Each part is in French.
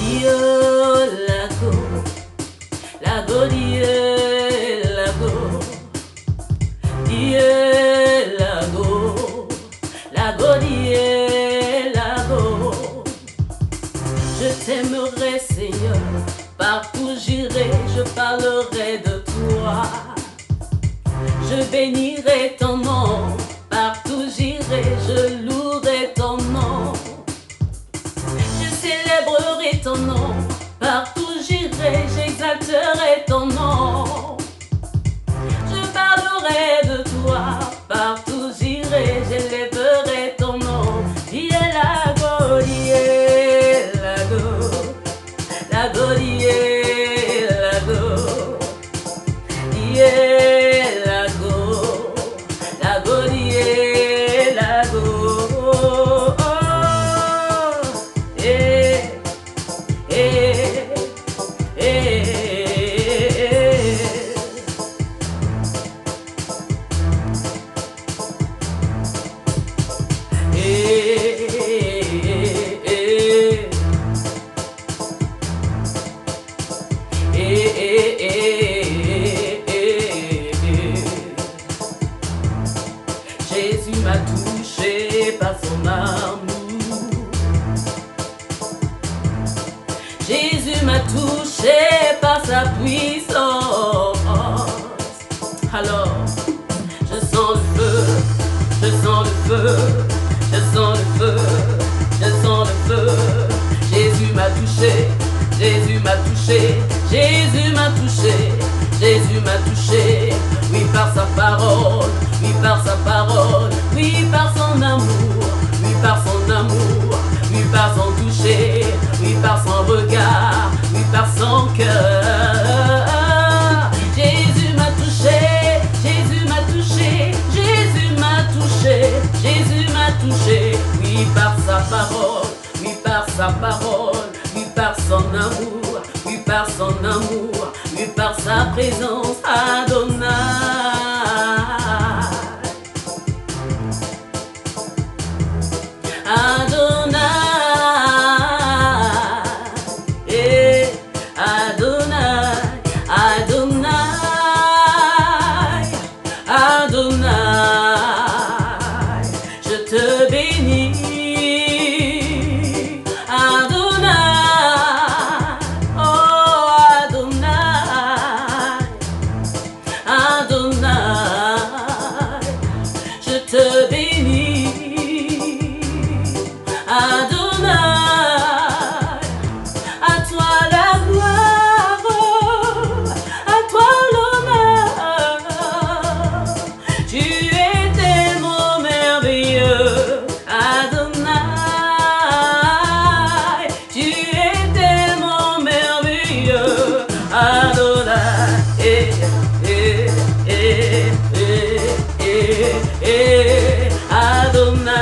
Dio lago, Dio lago, Dio lago, Dio lago. Je t'aimerai Seigneur, partout j'irai, je parlerai de toi. Je bénirai ton nom, partout j'irai, je louerai ton nom. Je célébrerai ton nom, partout j'irai, j'exalterai ton nom. Je parlerai de toi, partout j'irai, j'élèverai ton nom. Dio lago, Dio lago, Dio lago, Dio. Jésus m'a touché par son amour. Jésus m'a touché par sa puissance. Alors, je sens le feu, je sens le feu, je sens le feu, je sens le feu. Jésus m'a touché, Jésus m'a touché, Jésus m'a touché, Jésus m'a touché. Oui, par sa parole, oui, par sa parole, oui, par son amour, oui, par son amour, oui, par son toucher, oui, par son regard, oui, par son cœur. Jésus m'a touché, Jésus m'a touché, Jésus m'a touché, Jésus m'a touché, oui, par sa parole, oui, par sa parole, oui, par son amour, oui, par son amour, oui, par sa présence, Adonai. Adonai, Adonai, Adonai, Adonai, je te bénis, Adonai, oh Adonai, Adonai, je te bénis. Adonai, à toi la gloire, à toi l'honneur. Tu es tellement merveilleux, Adonai. Tu es tellement merveilleux, Adonai. Adonai.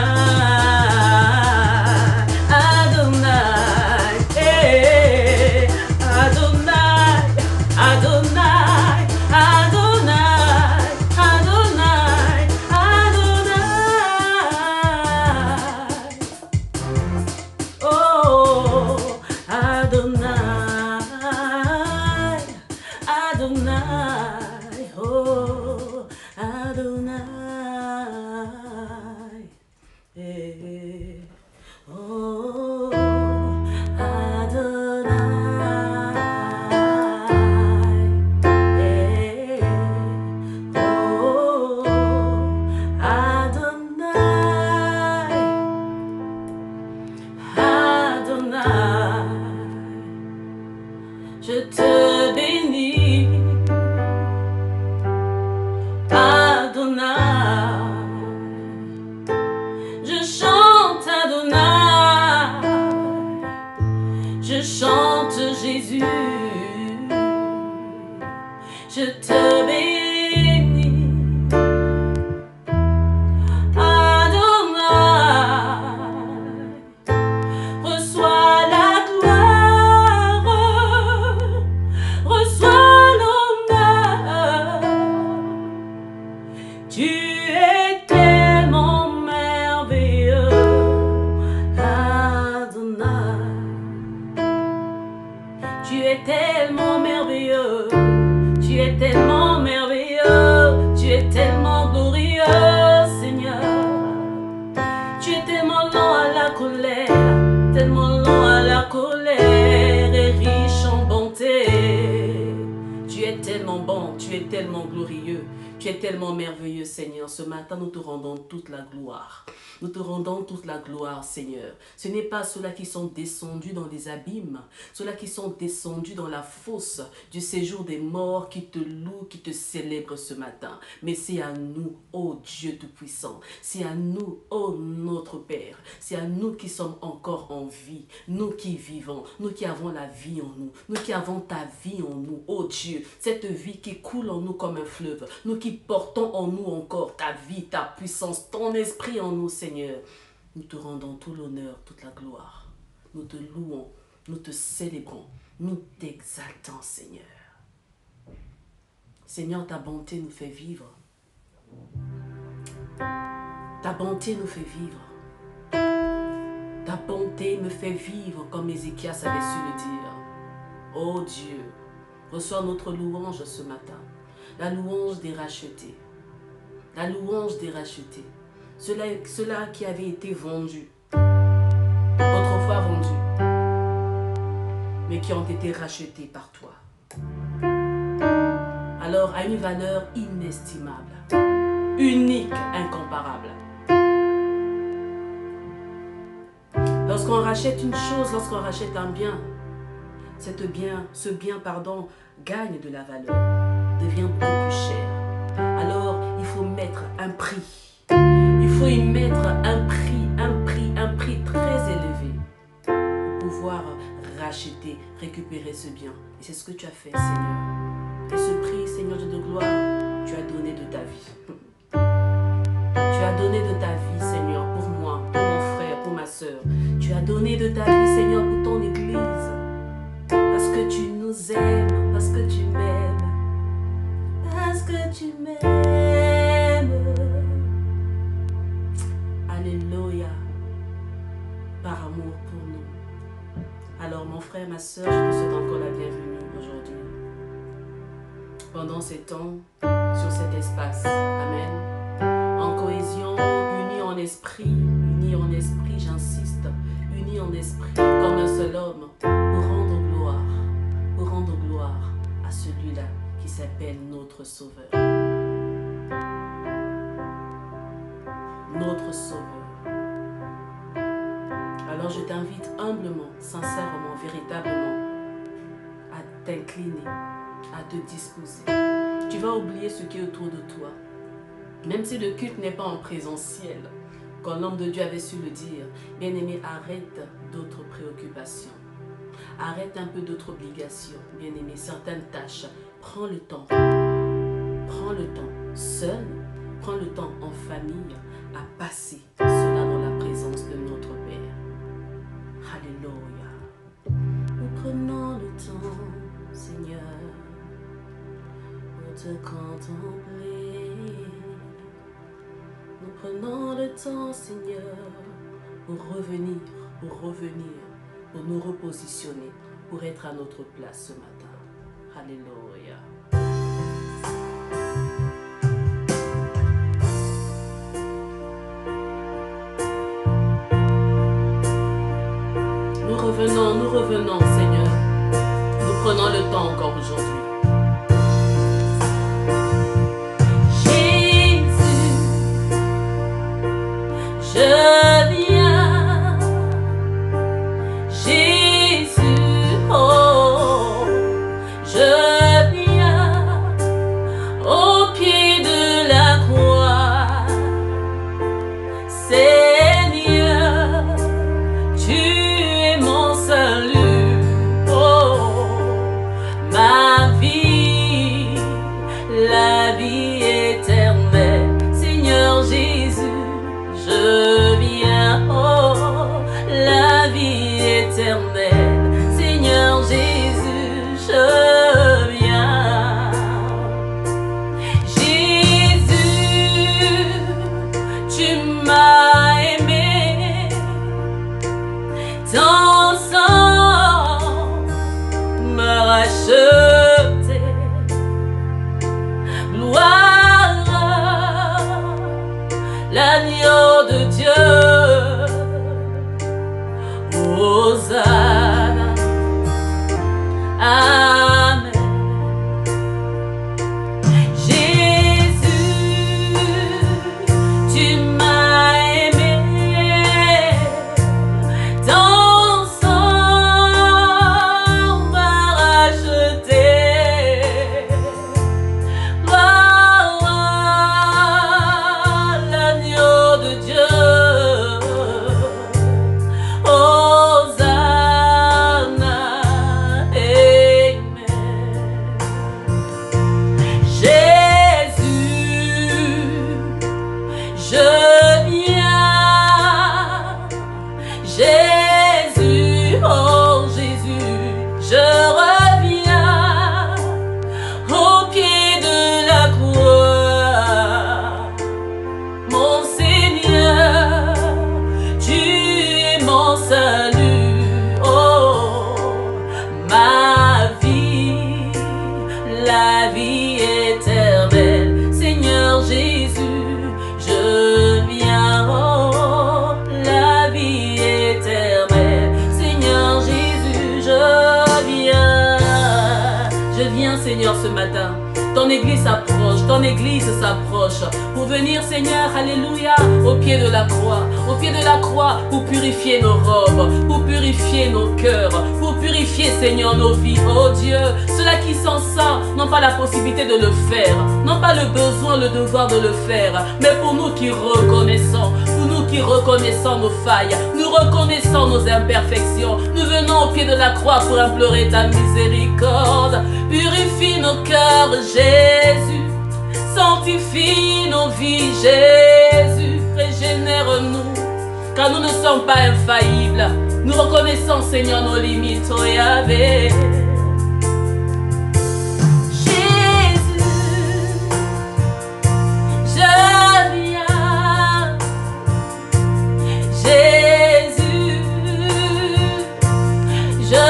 Adonai, oh Adonai, oh Adonai, oh Adonai, Adonai, je te bénis. Je chante Adonai, je chante Jésus, je te bénis. Adonai, reçois la gloire, reçois l'honneur. Tu es tellement merveilleux, Adonai. Tu es tellement merveilleux, tu es tellement merveilleux, tu es tellement glorieux, Seigneur. Tu es tellement lent à la colère, tellement lent à la colère et riche en bonté. Tu es tellement bon, tu es tellement glorieux, tu es tellement merveilleux, Seigneur. Ce matin, nous te rendons toute la gloire. Nous te rendons toute la gloire, Seigneur. Ce n'est pas ceux-là qui sont descendus dans les abîmes, ceux-là qui sont descendus dans la fosse du séjour des morts qui te louent, qui te célèbrent ce matin. Mais c'est à nous, ô Dieu Tout-Puissant. C'est à nous, ô notre Père. C'est à nous qui sommes encore en vie. Nous qui vivons, nous qui avons la vie en nous. Nous qui avons ta vie en nous, ô Dieu. Cette vie qui coule en nous comme un fleuve. Nous qui portons en nous encore ta vie, ta puissance, ton esprit en nous, Seigneur. Nous te rendons tout l'honneur, toute la gloire. Nous te louons, nous te célébrons, nous t'exaltons, Seigneur. Seigneur, ta bonté nous fait vivre. Ta bonté nous fait vivre. Ta bonté me fait vivre comme Ézéchias avait su le dire. Oh Dieu, reçois notre louange ce matin. La louange des rachetés. La louange des rachetés. Ceux-là qui avaient été vendus, autrefois vendus, mais qui ont été rachetés par toi. Alors, à une valeur inestimable, unique, incomparable. Lorsqu'on rachète une chose, lorsqu'on rachète un bien, ce bien, gagne de la valeur, devient beaucoup plus cher. Alors, il faut mettre un prix. Il faut y mettre un prix très élevé pour pouvoir racheter, récupérer ce bien. Et c'est ce que tu as fait, Seigneur. Et ce prix, Seigneur Dieu de gloire, tu as donné de ta vie. Tu as donné de ta vie, Seigneur, pour moi, pour mon frère, pour ma soeur. Tu as donné de ta vie, Seigneur, pour ton Église. Parce que tu nous aimes, parce que tu m'aimes. Parce que tu m'aimes. Alléluia. Par amour pour nous. Alors mon frère, ma soeur, je te souhaite encore la bienvenue aujourd'hui. Pendant ces temps, sur cet espace. Amen. En cohésion, unis en esprit, j'insiste, unis en esprit, comme un seul homme, pour rendre gloire à celui-là qui s'appelle notre Sauveur. Notre Sauveur. Alors je t'invite humblement, sincèrement, véritablement à t'incliner, à te disposer. Tu vas oublier ce qui est autour de toi. Même si le culte n'est pas en présentiel, quand l'homme de Dieu avait su le dire, bien-aimé, arrête d'autres préoccupations. Arrête un peu d'autres obligations, bien-aimé, certaines tâches. Prends le temps seul, prends le temps en famille à passer cela dans la présence de notre Père. Alléluia. Nous prenons le temps, Seigneur, pour te contempler. Nous prenons le temps, Seigneur, pour revenir, pour nous repositionner, pour être à notre place ce matin. Alléluia. Nous revenons, Seigneur. Nous prenons le temps encore aujourd'hui. Jésus, je viens. Jésus, oh, je viens au pied de la croix. Seigneur, tu es mon salut, oh, ma vie. Seigneur, ce matin. Ton église s'approche, ton église s'approche pour venir, Seigneur, alléluia, au pied de la croix, pour purifier nos robes, pour purifier nos cœurs, pour purifier, Seigneur, nos vies. Oh Dieu, ceux-là qui sont saints n'ont pas la possibilité de le faire, n'ont pas le besoin, le devoir de le faire, mais pour nous qui reconnaissons, nos failles, nous reconnaissons nos imperfections, nous venons au pied de la croix pour implorer ta miséricorde. Purifie nos cœurs, Jésus, sanctifie nos vies, Jésus, régénère-nous, car nous ne sommes pas infaillibles. Nous reconnaissons, Seigneur, nos limites, oh Yahvé. Jésus, je viens. Jésus, je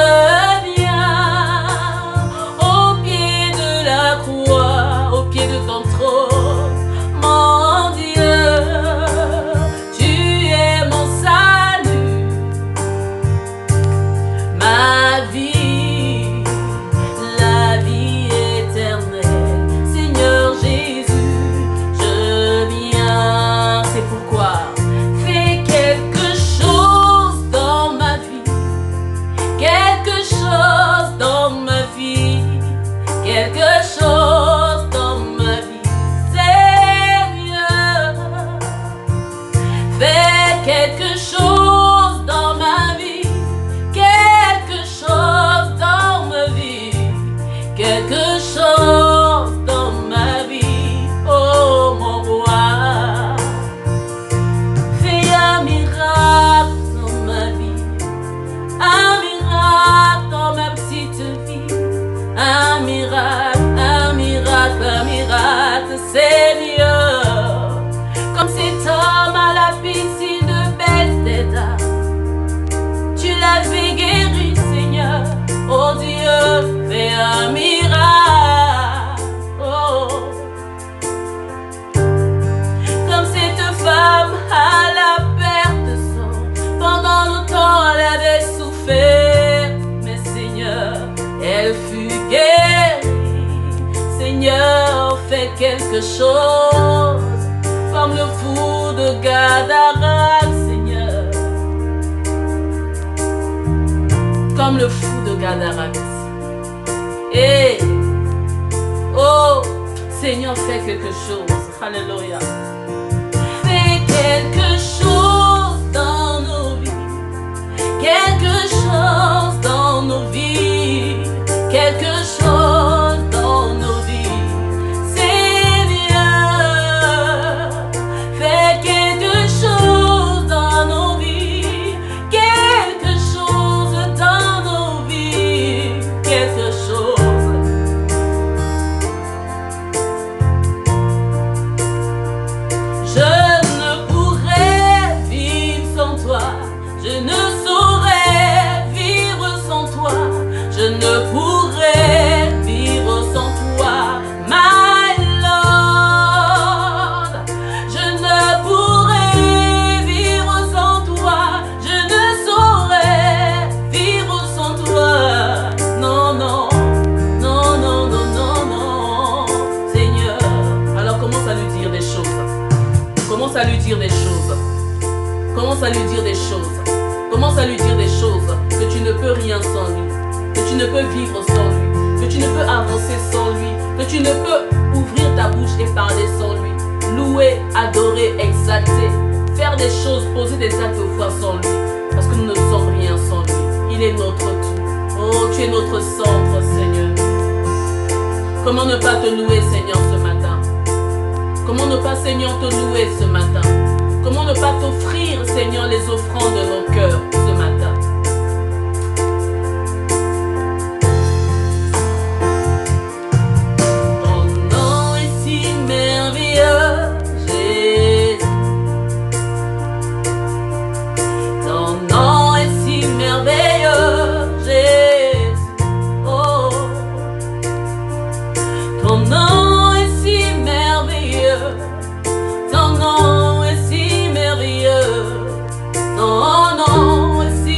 quelque chose comme le fou de Gadara, Seigneur, comme le fou de Gadara. Et oh Seigneur, fais quelque chose, alléluia, fais quelque chose dans nos vies, quelque chose dans nos vies, quelque chose dans nos vies. Commence à lui dire des choses. Commence à lui dire des choses. Que tu ne peux rien sans lui. Que tu ne peux vivre sans lui. Que tu ne peux avancer sans lui. Que tu ne peux ouvrir ta bouche et parler sans lui. Louer, adorer, exalter. Faire des choses, poser des actes de foi sans lui. Parce que nous ne sommes rien sans lui. Il est notre tout. Oh, tu es notre centre, Seigneur. Comment ne pas te louer, Seigneur, ce matin? Comment ne pas, Seigneur, te louer ce matin? Comment ne pas t'offrir, Seigneur, les offrandes de nos cœurs ce matin? Ton nom est si merveilleux, Jésus. Ton nom est si merveilleux, Jésus. Oh, ton nom est si merveilleux. Ton nom est si merveilleux. Ton nom est si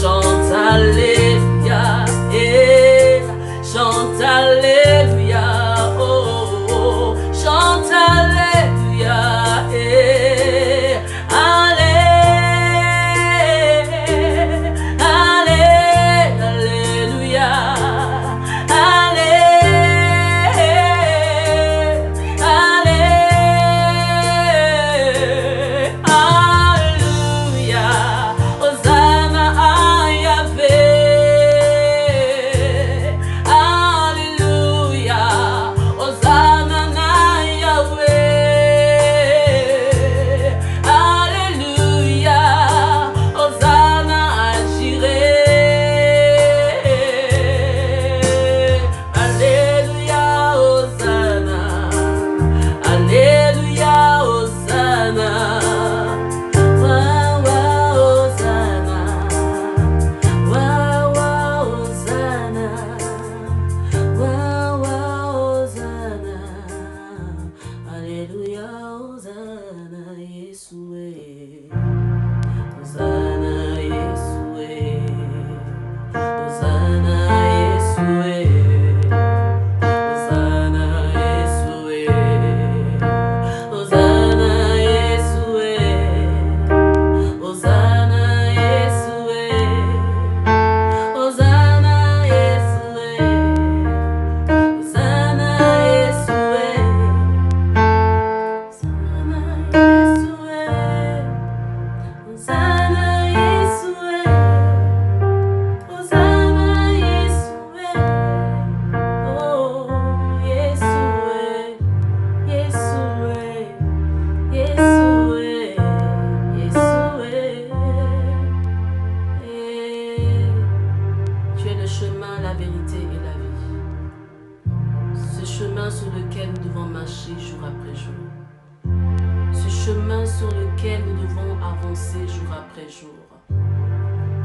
chante Alléluia, eh, chante Alléluia, oh, oh, chante Alléluia, eh, Allé, Allé, Alléluia, Allé, Allé, Alléluia, Hosanna à Yahvé, Alléluia, Hosanna à Yahweh, Alléluia, Hosanna à Jireh, Alléluia, Hosanna, Alléluia, Hosanna, wa wa Hosanna, wa wa Hosanna, wa wa Hosanna, Alléluia, Hosanna, Yeshua, Hosanna, Yeshua, Hosanna, Yeshua, Hosanna, Yeshua, Hosanna, Yeshua, Hosanna, Yeshua, Hosanna, Yeshua, Hosanna, Tu es le chemin, la vérité et la vie. Ce chemin sur lequel nous devons marcher jour après jour. Ce chemin sur lequel nous devons avancer jour après jour.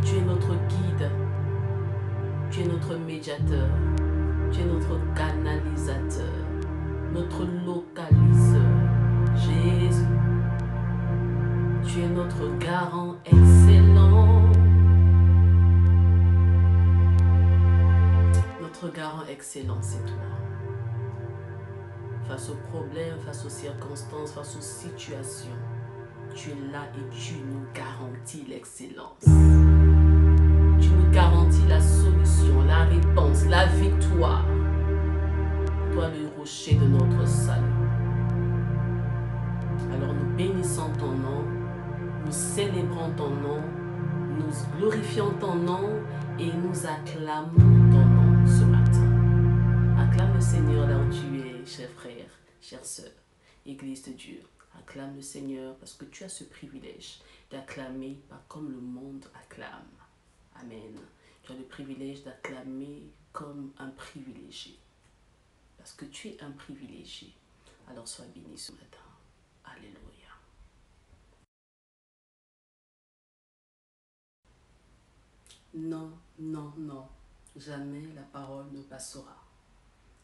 Tu es notre guide. Tu es notre médiateur. Tu es notre canalisateur. Notre localiseur. Jésus. Tu es notre garant excellent. Notre garant excellent, c'est toi. Face aux problèmes, face aux circonstances, face aux situations, tu es là et tu nous garantis l'excellence. Tu nous garantis la solution, la réponse, la victoire. Toi, le rocher de notre salut. Alors nous bénissons ton nom, nous célébrons ton nom, nous glorifions ton nom et nous acclamons ton nom ce matin. Acclame le Seigneur là où tu es, chers frères, chères sœurs, Église de Dieu. Acclame le Seigneur parce que tu as ce privilège d'acclamer pas comme le monde acclame. Amen. Tu as le privilège d'acclamer comme un privilégié. Parce que tu es un privilégié. Alors sois béni ce matin. Alléluia. Non, non, non. Jamais la parole ne passera.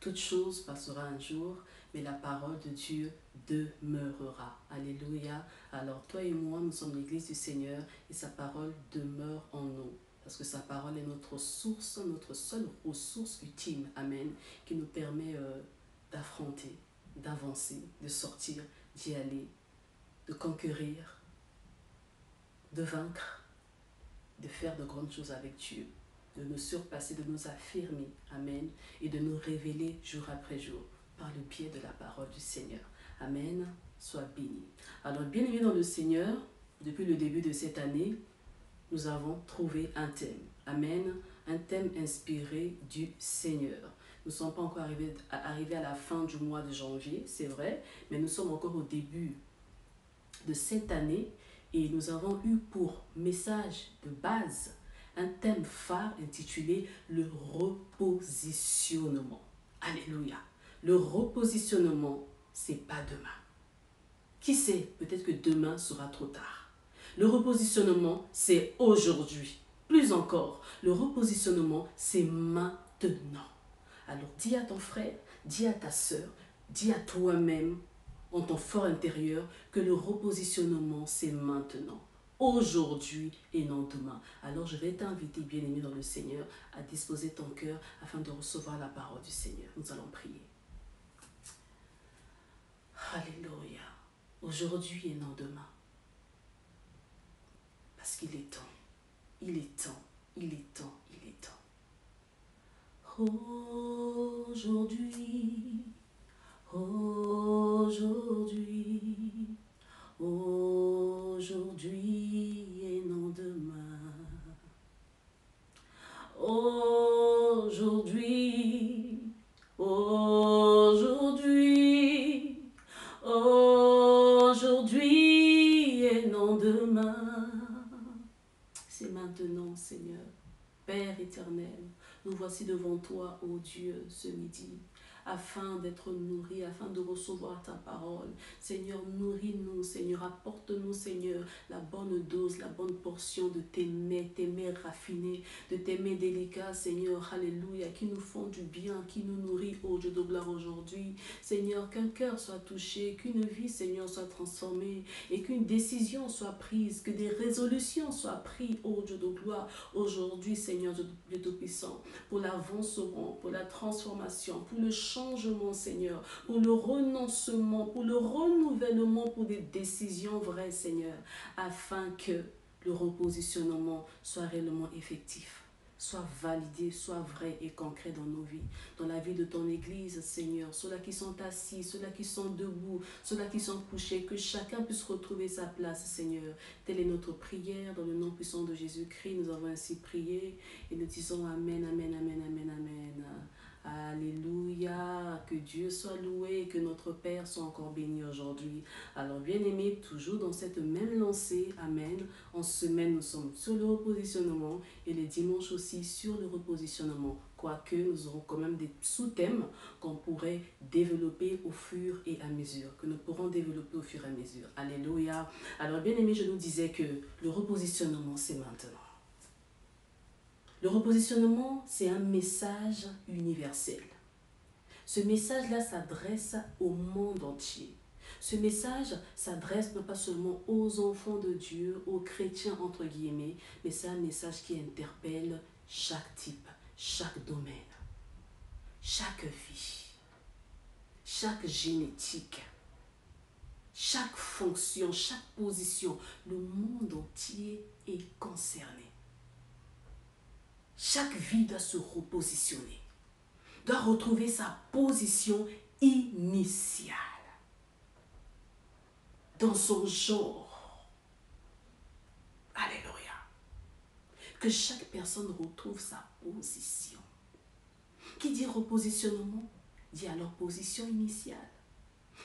Toute chose passera un jour, mais la parole de Dieu demeurera. Alléluia. Alors toi et moi, nous sommes l'église du Seigneur et sa parole demeure en nous. Parce que sa parole est notre source, notre seule ressource ultime. Amen. Qui nous permet d'affronter, d'avancer, de sortir, d'y aller, de conquérir, de vaincre, de faire de grandes choses avec Dieu, de nous surpasser, de nous affirmer, amen, et de nous révéler jour après jour par le biais de la parole du Seigneur. Amen, sois béni. Alors, bien-aimés dans le Seigneur, depuis le début de cette année, nous avons trouvé un thème. Amen, un thème inspiré du Seigneur. Nous ne sommes pas encore arrivés à la fin du mois de janvier, c'est vrai, mais nous sommes encore au début de cette année et nous avons eu pour message de base un thème phare intitulé le repositionnement. Alléluia. Le repositionnement, c'est pas demain. Qui sait, peut-être que demain sera trop tard. Le repositionnement, c'est aujourd'hui. Plus encore, le repositionnement, c'est maintenant. Alors dis à ton frère, dis à ta sœur, dis à toi-même, en ton fort intérieur, que le repositionnement, c'est maintenant. aujourd'hui et non demain. Alors je vais t'inviter, bien-aimé dans le Seigneur, à disposer ton cœur afin de recevoir la parole du Seigneur. Nous allons prier. Alléluia. Aujourd'hui et non demain. Parce qu'il est temps. Il est temps. Il est temps. Il est temps. Aujourd'hui. Aujourd'hui. Aujourd'hui et non demain. Aujourd'hui. Aujourd'hui. Aujourd'hui et non demain. C'est maintenant, Seigneur. Père éternel, nous voici devant toi, ô Dieu, ce midi, afin d'être nourris, afin de recevoir ta parole. Seigneur, nourris-nous, Seigneur, apporte-nous, Seigneur, la bonne dose, la bonne portion de tes mets raffinés, de tes mets délicats, Seigneur, alléluia, qui nous font du bien, qui nous nourrit, ô Dieu de gloire aujourd'hui. Seigneur, qu'un cœur soit touché, qu'une vie, Seigneur, soit transformée et qu'une décision soit prise, que des résolutions soient prises, ô Dieu de gloire, aujourd'hui, Seigneur, Dieu Tout-Puissant, pour l'avancement, pour la transformation, pour le changement, Seigneur, pour le renoncement, pour le renouvellement, pour des décisions vraies, Seigneur, afin que le repositionnement soit réellement effectif, soit validé, soit vrai et concret dans nos vies, dans la vie de ton Église, Seigneur, ceux-là qui sont assis, ceux-là qui sont debout, ceux-là qui sont couchés, que chacun puisse retrouver sa place, Seigneur. Telle est notre prière, dans le nom puissant de Jésus-Christ, nous avons ainsi prié et nous disons Amen, Amen, Amen, Amen, Amen. Alléluia, que Dieu soit loué, que notre Père soit encore béni aujourd'hui. Alors bien-aimés, toujours dans cette même lancée, Amen, en semaine nous sommes sur le repositionnement et les dimanches aussi sur le repositionnement. Quoique nous aurons quand même des sous-thèmes qu'on pourrait développer au fur et à mesure, que nous pourrons développer au fur et à mesure. Alléluia. Alors bien-aimés, je nous disais que le repositionnement c'est maintenant. Le repositionnement, c'est un message universel. Ce message-là s'adresse au monde entier. Ce message s'adresse non pas seulement aux enfants de Dieu, aux chrétiens entre guillemets, mais c'est un message qui interpelle chaque type, chaque domaine, chaque vie, chaque génétique, chaque fonction, chaque position. Le monde entier est concerné. Chaque vie doit se repositionner, doit retrouver sa position initiale dans son genre. Alléluia. Que chaque personne retrouve sa position. Qui dit repositionnement, dit alors position initiale.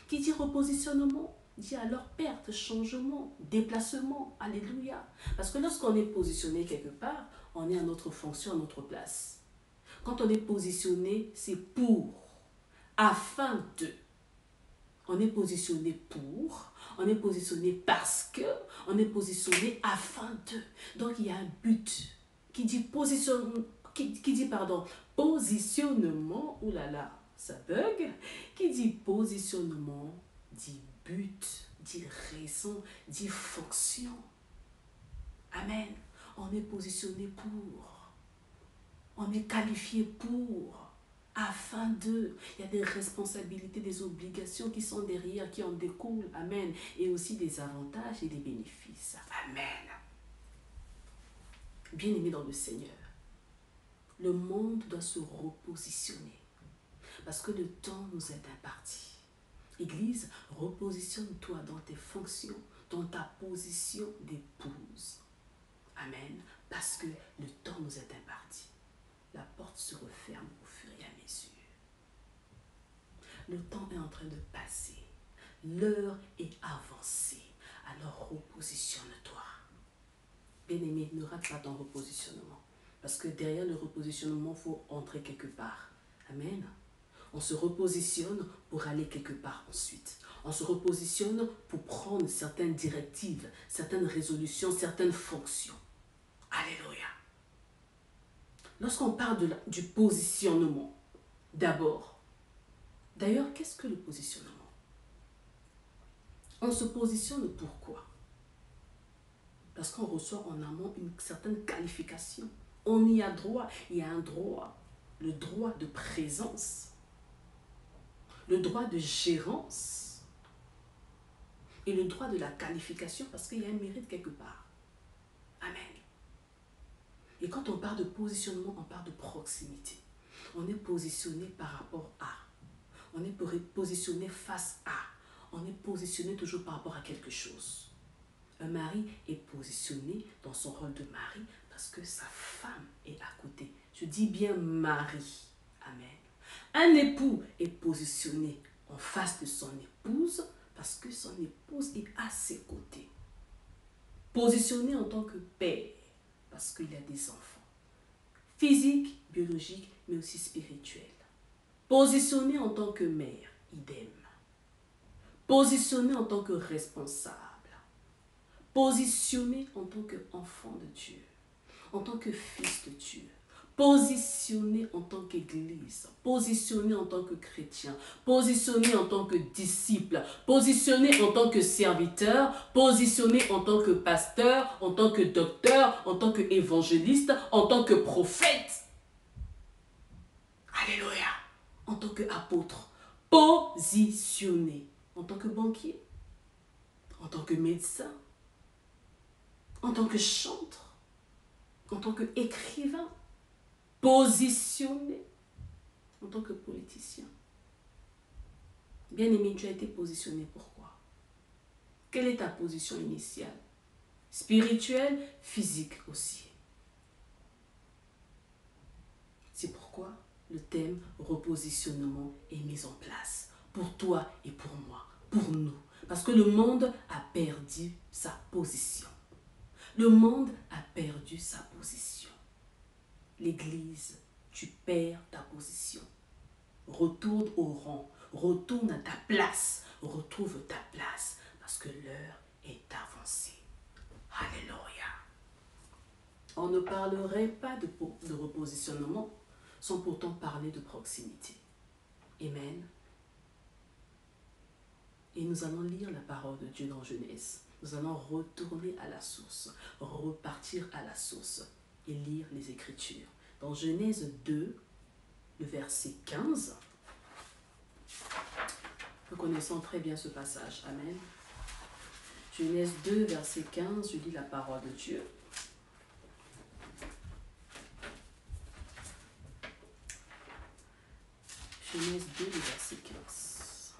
Qui dit repositionnement, dit alors perte, changement, déplacement. Alléluia. Parce que lorsqu'on est positionné quelque part, on est à notre fonction, à notre place. Quand on est positionné, c'est pour, afin de. On est positionné pour, on est positionné parce que, on est positionné afin de. Donc il y a un but qui dit positionnement, positionnement, oulala, ça bug, qui dit positionnement, dit but, dit raison, dit fonction. Amen. On est positionné pour, on est qualifié pour, afin de. Il y a des responsabilités, des obligations qui sont derrière, qui en découlent. Amen. Et aussi des avantages et des bénéfices. Amen. Bien-aimés dans le Seigneur, le monde doit se repositionner parce que le temps nous est imparti. Église, repositionne-toi dans tes fonctions, dans ta position d'épouse. Amen. Parce que le temps nous est imparti. La porte se referme au fur et à mesure. Le temps est en train de passer. L'heure est avancée. Alors repositionne-toi. Bien-aimé, ne rate pas ton repositionnement. Parce que derrière le repositionnement, il faut entrer quelque part. Amen. On se repositionne pour aller quelque part ensuite. On se repositionne pour prendre certaines directives, certaines résolutions, certaines fonctions. Alléluia. Lorsqu'on parle du positionnement, d'abord, d'ailleurs, qu'est-ce que le positionnement? On se positionne pourquoi? Parce qu'on reçoit en amont une certaine qualification. On y a droit. Il y a un droit. Le droit de présence. Le droit de gérance. Et le droit de la qualification parce qu'il y a un mérite quelque part. Amen. Et quand on parle de positionnement, on parle de proximité. On est positionné par rapport à. On est positionné face à. On est positionné toujours par rapport à quelque chose. Un mari est positionné dans son rôle de mari parce que sa femme est à côté. Je dis bien mari. Amen. Un époux est positionné en face de son épouse parce que son épouse est à ses côtés. Positionné en tant que père parce qu'il a des enfants. Physique, biologique, mais aussi spirituel. Positionné en tant que mère, idem. Positionné en tant que responsable. Positionné en tant qu'enfant de Dieu, en tant que fils de Dieu, positionné en tant qu'église, positionné en tant que chrétien, positionné en tant que disciple, positionné en tant que serviteur, positionné en tant que pasteur, en tant que docteur, en tant qu'évangéliste, en tant que prophète. Alléluia. En tant qu'apôtre, positionné en tant que banquier, en tant que médecin, en tant que chanteur, en tant qu'écrivain, positionné, en tant que politicien. Bien-aimé, tu as été positionné pourquoi? Quelle est ta position initiale? Spirituelle, physique aussi. C'est pourquoi le thème repositionnement est mis en place. Pour toi et pour moi, pour nous. Parce que le monde a perdu sa position. Le monde a perdu sa position. L'Église, tu perds ta position. Retourne au rang, retourne à ta place, retrouve ta place, parce que l'heure est avancée. Alléluia. On ne parlerait pas de repositionnement sans pourtant parler de proximité. Amen. Et nous allons lire la parole de Dieu dans Genèse. Nous allons retourner à la source, repartir à la source et lire les Écritures. Dans Genèse 2, le verset 15, nous connaissons très bien ce passage. Amen. Genèse 2, verset 15, je lis la parole de Dieu. Genèse 2, le verset 15.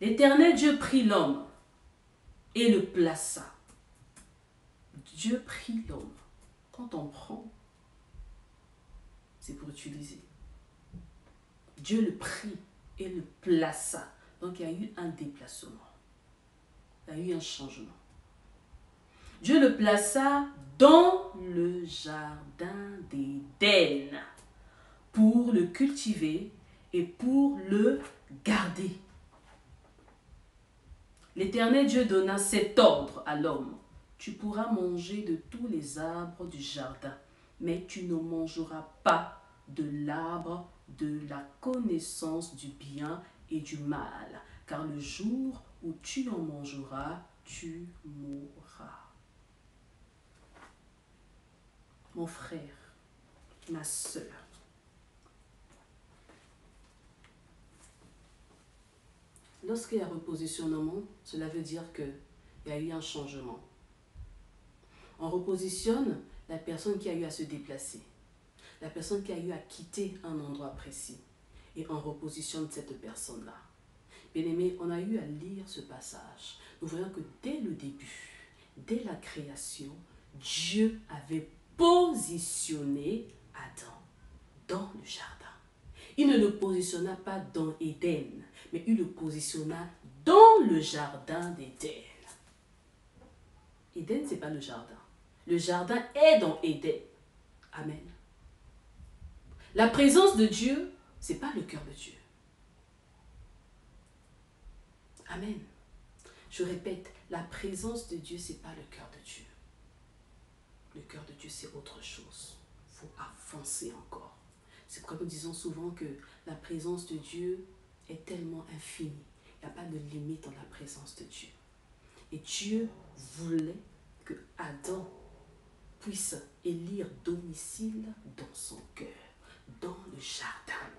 L'Éternel Dieu prit l'homme et le plaça. Dieu prit l'homme. Quand on prend, c'est pour utiliser. Dieu le prit et le plaça. Donc il y a eu un déplacement. Il y a eu un changement. Dieu le plaça dans le jardin d'Éden pour le cultiver et pour le garder. L'Éternel Dieu donna cet ordre à l'homme. Tu pourras manger de tous les arbres du jardin, mais tu ne mangeras pas de l'arbre de la connaissance du bien et du mal, car le jour où tu en mangeras, tu mourras. Mon frère, ma sœur, lorsqu'il y a repositionnement, cela veut dire qu'il y a eu un changement. On repositionne la personne qui a eu à se déplacer, la personne qui a eu à quitter un endroit précis, et on repositionne cette personne-là. Bien-aimé, on a eu à lire ce passage. Nous voyons que dès le début, dès la création, Dieu avait positionné Adam dans le jardin. Il ne le positionna pas dans Éden, mais il le positionna dans le jardin d'Éden. Éden, ce n'est pas le jardin. Le jardin est dans Éden. Amen. La présence de Dieu, ce n'est pas le cœur de Dieu. Amen. Je répète, la présence de Dieu, ce n'est pas le cœur de Dieu. Le cœur de Dieu, c'est autre chose. Il faut avancer encore. C'est pourquoi nous disons souvent que la présence de Dieu est tellement infinie. Il n'y a pas de limite dans la présence de Dieu. Et Dieu voulait que Adam puisse élire domicile dans son cœur, dans le jardin.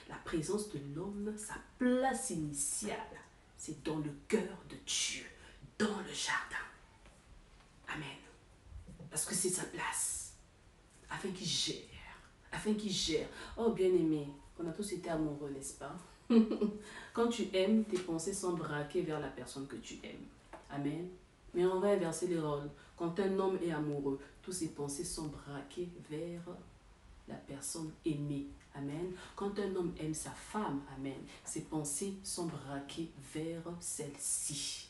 La présence de l'homme, sa place initiale, c'est dans le cœur de Dieu, dans le jardin. Amen. Parce que c'est sa place, afin qu'il gère. Oh bien-aimé, on a tous été amoureux, n'est-ce pas? Quand tu aimes, tes pensées sont braquées vers la personne que tu aimes. Amen. Mais on va inverser les rôles. Quand un homme est amoureux, toutes ses pensées sont braquées vers la personne aimée. Amen. Quand un homme aime sa femme, amen, ses pensées sont braquées vers celle-ci.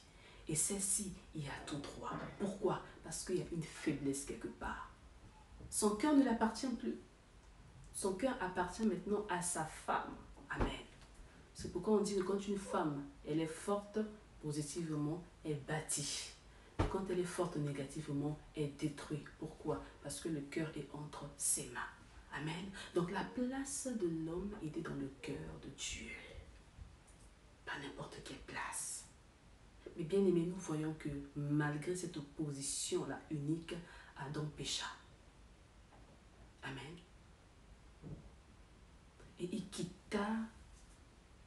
Et celle-ci, il y a tout droit. Pourquoi? Parce qu'il y a une faiblesse quelque part. Son cœur ne l'appartient plus. Son cœur appartient maintenant à sa femme. Amen. C'est pourquoi on dit que quand une femme, elle est forte positivement, elle bâtit. Et quand elle est forte négativement, elle détruit. Pourquoi? Parce que le cœur est entre ses mains. Amen. Donc la place de l'homme était dans le cœur de Dieu. Pas n'importe quelle place. Mais bien aimé, nous voyons que malgré cette opposition-là unique, Adam pécha. Amen. Et il quitta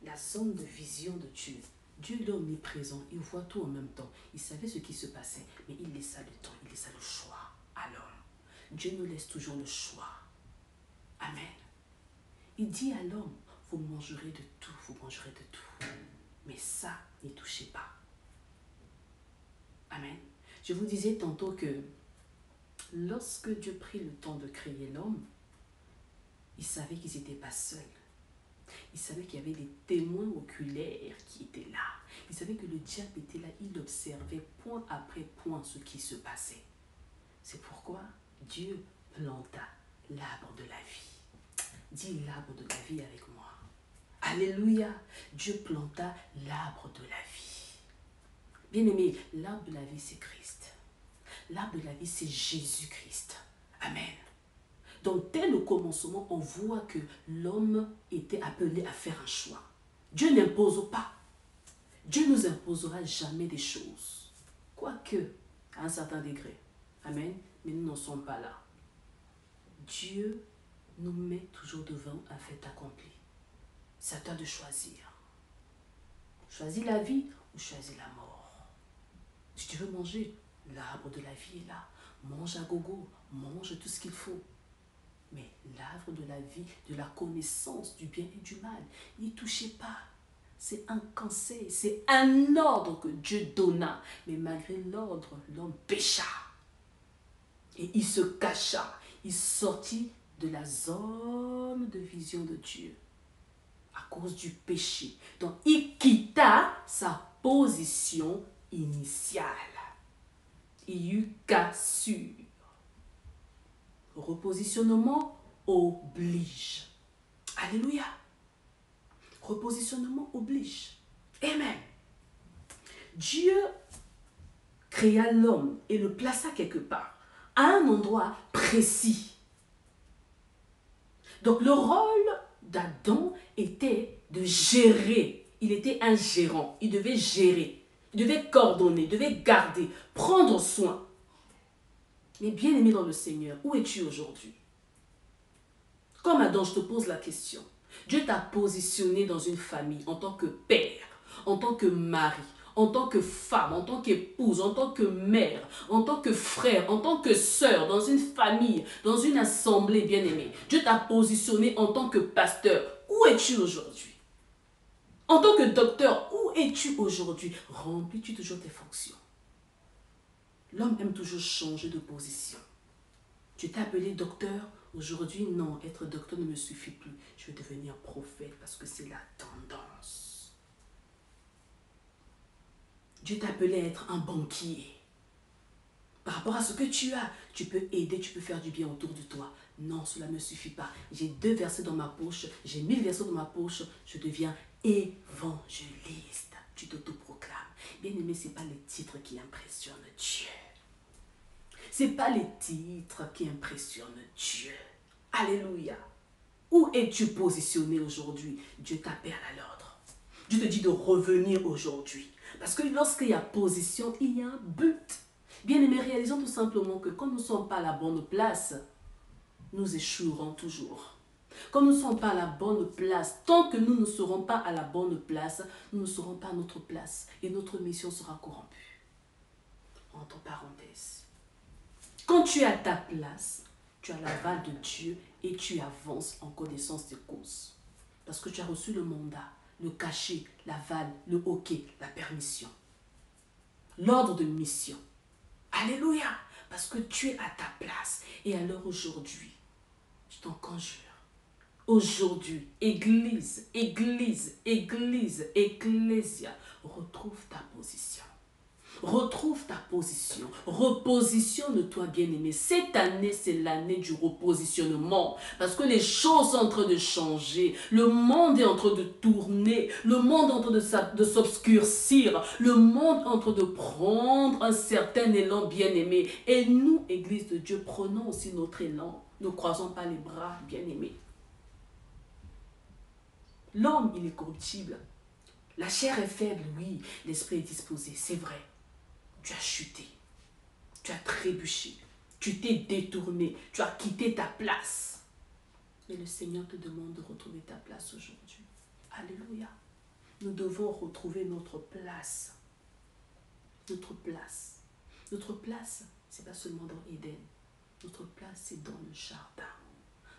la zone de vision de Dieu. Dieu est omniprésent, il voit tout en même temps. Il savait ce qui se passait, mais il laissa le temps, il laissa le choix à l'homme. Dieu nous laisse toujours le choix. Amen. Il dit à l'homme, vous mangerez de tout, vous mangerez de tout. Mais ça, n'y touchez pas. Amen. Je vous disais tantôt que lorsque Dieu prit le temps de créer l'homme, il savait qu'ils n'étaient pas seuls. Il savait qu'il y avait des témoins oculaires qui étaient là. Il savait que le diable était là. Il observait point après point ce qui se passait. C'est pourquoi Dieu planta l'arbre de la vie. Dis l'arbre de la vie avec moi. Alléluia. Dieu planta l'arbre de la vie. Bien-aimé, l'arbre de la vie, c'est Christ. L'arbre de la vie, c'est Jésus-Christ. Amen. Donc, dès le commencement, on voit que l'homme était appelé à faire un choix. Dieu n'impose pas. Dieu ne nous imposera jamais des choses. Quoique, à un certain degré. Amen. Mais nous n'en sommes pas là. Dieu nous met toujours devant un fait accompli. C'est à toi de choisir. Choisis la vie ou choisis la mort. Si tu veux manger, l'arbre de la vie est là. Mange à gogo, mange tout ce qu'il faut. Mais l'arbre de la vie, de la connaissance du bien et du mal, n'y touchez pas. C'est un conseil, c'est un ordre que Dieu donna. Mais malgré l'ordre, l'homme pécha. Et il se cacha. Il sortit de la zone de vision de Dieu à cause du péché. Donc, il quitta sa position initiale. Il eut cassure. Repositionnement oblige. Alléluia. Repositionnement oblige. Amen. Dieu créa l'homme et le plaça quelque part, à un endroit précis. Donc le rôle d'Adam était de gérer. Il était un gérant. Il devait gérer. Il devait coordonner, il devait garder, prendre soin. Mais bien aimé dans le Seigneur, où es-tu aujourd'hui? Comme Adam, je te pose la question. Dieu t'a positionné dans une famille en tant que père, en tant que mari, en tant que femme, en tant qu'épouse, en tant que mère, en tant que frère, en tant que sœur, dans une famille, dans une assemblée bien-aimée. Dieu t'a positionné en tant que pasteur. Où es-tu aujourd'hui? En tant que docteur, où es-tu aujourd'hui? Remplis-tu toujours tes fonctions? L'homme aime toujours changer de position. Tu t'es appelé docteur, aujourd'hui non, être docteur ne me suffit plus. Je vais devenir prophète parce que c'est la tendance. Dieu t'a appelé à être un banquier. Par rapport à ce que tu as, tu peux aider, tu peux faire du bien autour de toi. Non, cela ne me suffit pas. J'ai 2 versets dans ma poche, j'ai 1000 versets dans ma poche, je deviens évangéliste. Tu t'autoproclames. Bien aimé, ce n'est pas les titres qui impressionnent Dieu. Ce n'est pas les titres qui impressionnent Dieu. Alléluia. Où es-tu positionné aujourd'hui? Dieu t'appelle à l'ordre. Dieu te dit de revenir aujourd'hui. Parce que lorsqu'il y a position, il y a un but. Bien aimés, réalisons tout simplement que quand nous ne sommes pas à la bonne place, nous échouerons toujours. Quand nous ne sommes pas à la bonne place, tant que nous ne serons pas à la bonne place, nous ne serons pas à notre place et notre mission sera corrompue. Entre parenthèses. Quand tu es à ta place, tu as l'aval de Dieu et tu avances en connaissance des causes. Parce que tu as reçu le mandat, le cachet, l'aval, le OK, la permission. L'ordre de mission. Alléluia! Parce que tu es à ta place. Et alors aujourd'hui, je t'en conjure. Aujourd'hui, Église, Ecclésia, retrouve ta position. Retrouve ta position. Repositionne-toi, bien-aimé. Cette année, c'est l'année du repositionnement. Parce que les choses sont en train de changer. Le monde est en train de tourner. Le monde est en train de s'obscurcir. Le monde est en train de prendre un certain élan, bien-aimé. Et nous, Église de Dieu, prenons aussi notre élan. Ne croisons pas les bras, bien-aimés. L'homme, il est corruptible. La chair est faible, oui. L'esprit est disposé, c'est vrai. Tu as chuté. Tu as trébuché. Tu t'es détourné. Tu as quitté ta place. Mais le Seigneur te demande de retrouver ta place aujourd'hui. Alléluia. Nous devons retrouver notre place. Notre place. Notre place, ce n'est pas seulement dans Éden. Notre place, c'est dans le jardin.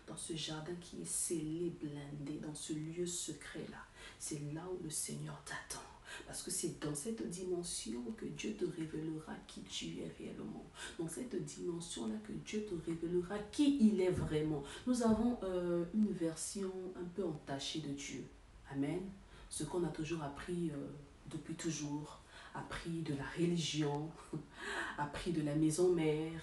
Dans ce jardin qui est scellé, blindé, dans ce lieu secret-là. C'est là où le Seigneur t'attend. Parce que c'est dans cette dimension que Dieu te révélera qui tu es réellement. Dans cette dimension-là que Dieu te révélera qui il est vraiment. Nous avons une version un peu entachée de Dieu. Amen. Ce qu'on a toujours appris depuis toujours. Appris de la religion, appris de la maison mère,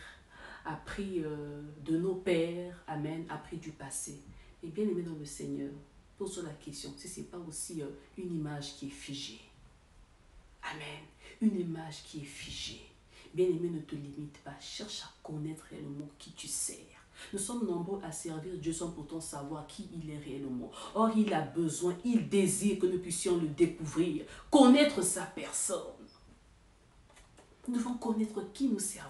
appris de nos pères, amen, appris du passé. Et bien aimé dans le Seigneur, pose-toi la question, si ce n'est pas aussi une image qui est figée. Amen. Une image qui est figée. Bien aimé, ne te limite pas, cherche à connaître réellement qui tu sers. Nous sommes nombreux à servir Dieu sans pourtant savoir qui il est réellement. Or, il a besoin, il désire que nous puissions le découvrir, connaître sa personne. Nous devons connaître qui nous servons.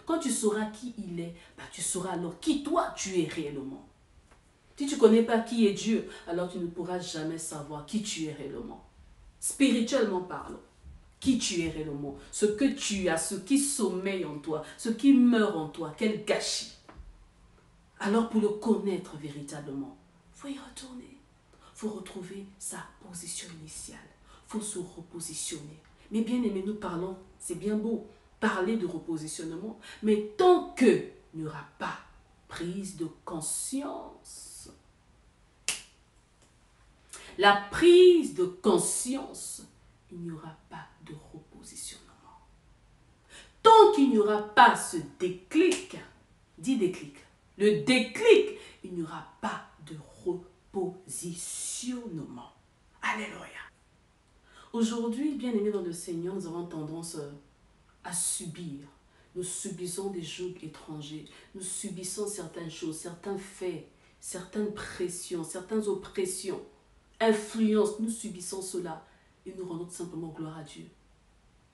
Quand tu sauras qui il est, bah, tu sauras alors qui toi tu es réellement. Si tu ne connais pas qui est Dieu, alors tu ne pourras jamais savoir qui tu es réellement. Spirituellement parlant, qui tu es réellement, ce que tu as, ce qui sommeille en toi, ce qui meurt en toi, quel gâchis. Alors pour le connaître véritablement, il faut y retourner. Il faut retrouver sa position initiale. Il faut se repositionner. Mais bien aimé, nous parlons, c'est bien beau, parler de repositionnement, mais tant qu'il n'y aura pas prise de conscience, la prise de conscience, il n'y aura pas de repositionnement. Tant qu'il n'y aura pas ce déclic, dis déclic, le déclic, il n'y aura pas de repositionnement. Alléluia. Aujourd'hui, bien aimés dans le Seigneur, nous avons tendance à subir. Nous subissons des jougs étrangers. Nous subissons certaines choses, certains faits, certaines pressions, certaines oppressions, influences. Nous subissons cela et nous rendons tout simplement gloire à Dieu.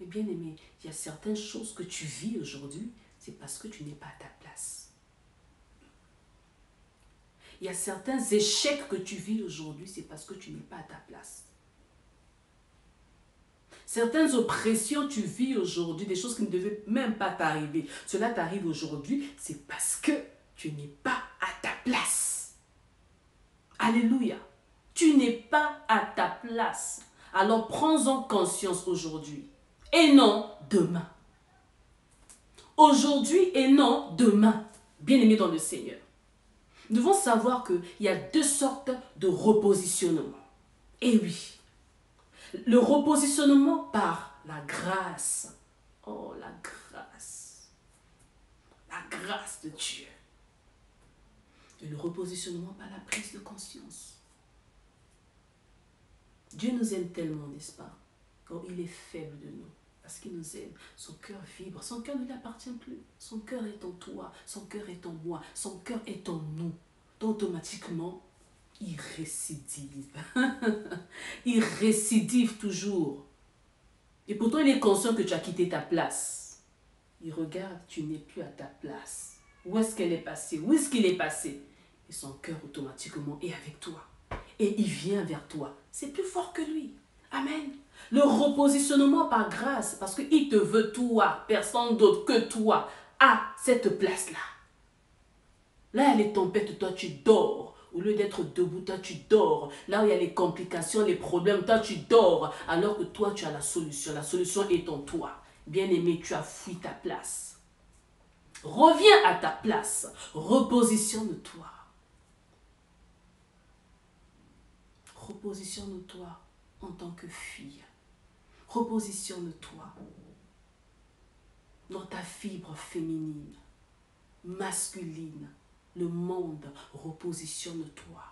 Mais bien aimé, il y a certaines choses que tu vis aujourd'hui, c'est parce que tu n'es pas à ta place. Il y a certains échecs que tu vis aujourd'hui, c'est parce que tu n'es pas à ta place. Certaines oppressions tu vis aujourd'hui, des choses qui ne devaient même pas t'arriver. Cela t'arrive aujourd'hui, c'est parce que tu n'es pas à ta place. Alléluia. Tu n'es pas à ta place. Alors prends-en conscience aujourd'hui. Et non demain. Aujourd'hui et non demain. Bien-aimés dans le Seigneur. Nous devons savoir qu'il y a deux sortes de repositionnement. Et oui. Le repositionnement par la grâce. Oh, la grâce. La grâce de Dieu. Et le repositionnement par la prise de conscience. Dieu nous aime tellement, n'est-ce pas? Quand il est faible de nous. Parce qu'il nous aime. Son cœur vibre. Son cœur ne lui appartient plus. Son cœur est en toi. Son cœur est en moi. Son cœur est en nous. Donc, automatiquement, il récidive. Il récidive toujours. Et pourtant, il est conscient que tu as quitté ta place. Il regarde, tu n'es plus à ta place. Où est-ce qu'elle est passée? Où est-ce qu'il est passé? Et son cœur automatiquement est avec toi. Et il vient vers toi. C'est plus fort que lui. Amen. Le repositionnement par grâce, parce qu'il te veut toi, personne d'autre que toi, à cette place-là. Là, il y a les tempêtes, toi tu dors. Au lieu d'être debout, toi tu dors. Là où il y a les complications, les problèmes, toi tu dors. Alors que toi tu as la solution. La solution est en toi. Bien-aimé, tu as fui ta place. Reviens à ta place. Repositionne-toi. Repositionne-toi en tant que fille. Repositionne-toi dans ta fibre féminine, masculine. Le monde, repositionne-toi.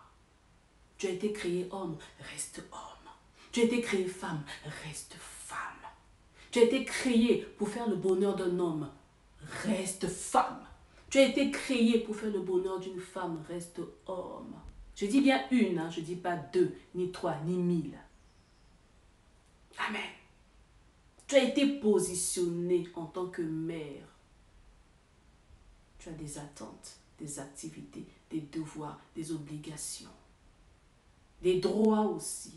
Tu as été créé homme, reste homme. Tu as été créé femme, reste femme. Tu as été créé pour faire le bonheur d'un homme, reste femme. Tu as été créé pour faire le bonheur d'une femme, reste homme. Je dis bien une, hein, je ne dis pas deux, ni trois, ni mille. Amen. Tu as été positionné en tant que mère. Tu as des attentes, des activités, des devoirs, des obligations, des droits aussi.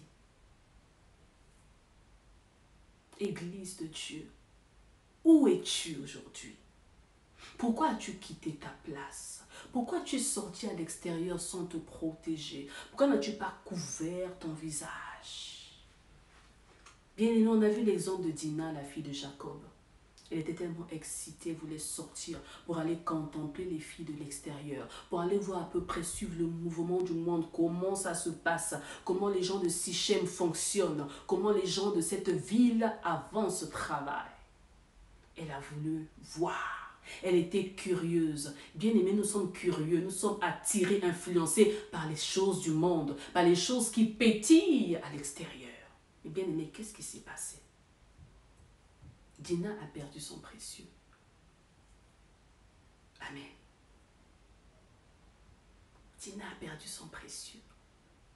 Église de Dieu, où es-tu aujourd'hui? Pourquoi as-tu quitté ta place? Pourquoi tu es sorti à l'extérieur sans te protéger? Pourquoi n'as-tu pas couvert ton visage? Bien aimé, on a vu l'exemple de Dina, la fille de Jacob. Elle était tellement excitée, elle voulait sortir pour aller contempler les filles de l'extérieur, pour aller voir à peu près, suivre le mouvement du monde, comment ça se passe, comment les gens de Sichem fonctionnent, comment les gens de cette ville avancent, travaillent. Elle a voulu voir. Elle était curieuse. Bien aimé, nous sommes curieux, nous sommes attirés, influencés par les choses du monde, par les choses qui pétillent à l'extérieur. Et bien aimé, qu'est-ce qui s'est passé? Dina a perdu son précieux. Amen. Dina a perdu son précieux.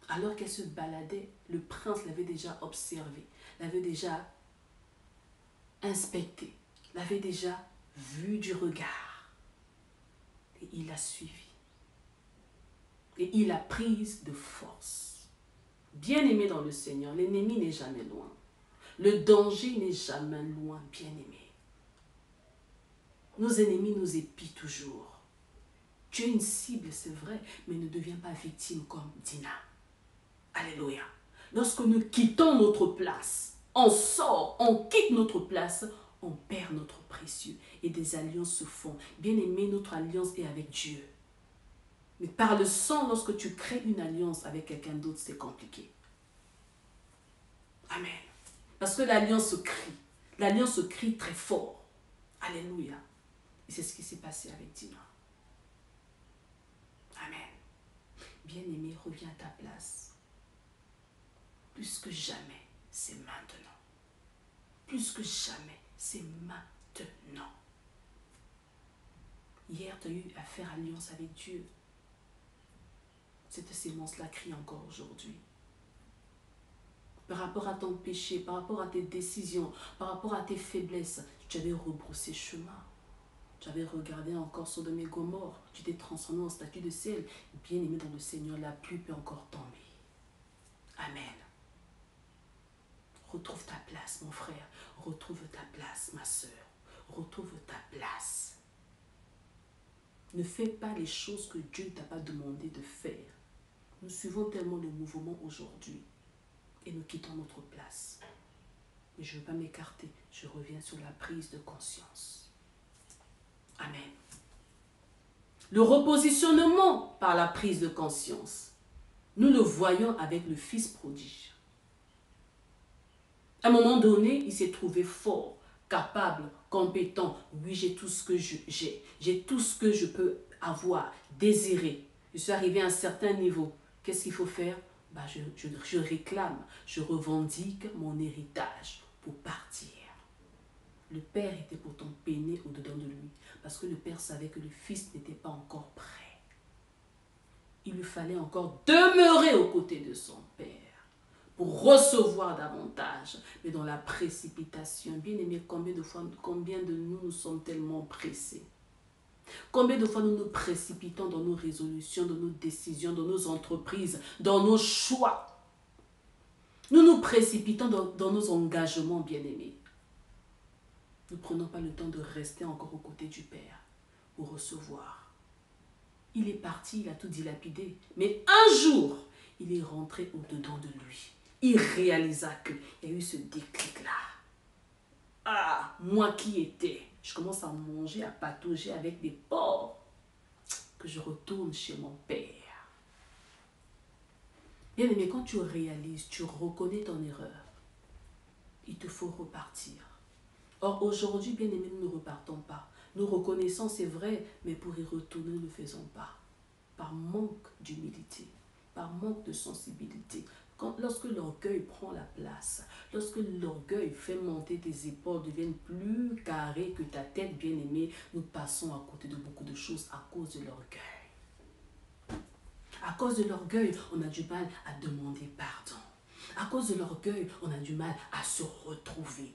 Alors qu'elle se baladait, le prince l'avait déjà observé, l'avait déjà inspecté, l'avait déjà vu du regard. Et il l'a suivi. Et il l'a prise de force. Bien-aimé dans le Seigneur, l'ennemi n'est jamais loin. Le danger n'est jamais loin, bien-aimé. Nos ennemis nous épient toujours. Tu es une cible, c'est vrai, mais ne deviens pas victime comme Dina. Alléluia. Lorsque nous quittons notre place, on sort, on quitte notre place, on perd notre précieux et des alliances se font. Bien-aimé, notre alliance est avec Dieu. Mais par le sang, lorsque tu crées une alliance avec quelqu'un d'autre, c'est compliqué. Amen. Parce que l'alliance se crie. L'alliance se crie très fort. Alléluia. Et c'est ce qui s'est passé avec Dina. Amen. Bien-aimé, reviens à ta place. Plus que jamais, c'est maintenant. Plus que jamais, c'est maintenant. Hier, tu as eu à faire alliance avec Dieu. Cette sémence-là crie encore aujourd'hui. Par rapport à ton péché, par rapport à tes décisions, par rapport à tes faiblesses, tu avais rebroussé chemin. Tu avais regardé encore Sodome et Gomorrhe. Tu t'es transformé en statue de sel. Bien-aimé dans le Seigneur, la pluie peut encore tomber. Amen. Retrouve ta place, mon frère. Retrouve ta place, ma soeur. Retrouve ta place. Ne fais pas les choses que Dieu ne t'a pas demandé de faire. Nous suivons tellement le mouvement aujourd'hui et nous quittons notre place. Mais je ne veux pas m'écarter. Je reviens sur la prise de conscience. Amen. Le repositionnement par la prise de conscience. Nous le voyons avec le fils prodige. À un moment donné, il s'est trouvé fort, capable, compétent. Oui, j'ai tout ce que j'ai tout ce que je peux avoir, désirer. Je suis arrivé à un certain niveau. Qu'est-ce qu'il faut faire? Je réclame, je revendique mon héritage pour partir. Le père était pourtant peiné au-dedans de lui, parce que le père savait que le fils n'était pas encore prêt. Il lui fallait encore demeurer aux côtés de son père pour recevoir davantage. Mais dans la précipitation, bien aimé, combien de nous sommes tellement pressés? Combien de fois nous nous précipitons dans nos résolutions, dans nos décisions, dans nos entreprises, dans nos choix? Nous nous précipitons dans nos engagements, bien-aimés. Nous ne prenons pas le temps de rester encore aux côtés du Père pour recevoir. Il est parti, il a tout dilapidé. Mais un jour, il est rentré au-dedans de lui. Il réalisa qu'il y a eu ce déclic-là. Ah, moi qui étais, je commence à manger, à patauger avec des porcs, que je retourne chez mon Père. Bien aimé, quand tu réalises, tu reconnais ton erreur, il te faut repartir. Or, aujourd'hui, bien aimé, nous ne repartons pas. Nous reconnaissons, c'est vrai, mais pour y retourner, nous ne le faisons pas. Par manque d'humilité, par manque de sensibilité. Lorsque l'orgueil prend la place, lorsque l'orgueil fait monter tes épaules, deviennent plus carrées que ta tête, bien aimée, nous passons à côté de beaucoup de choses à cause de l'orgueil. À cause de l'orgueil, on a du mal à demander pardon. À cause de l'orgueil, on a du mal à se retrouver.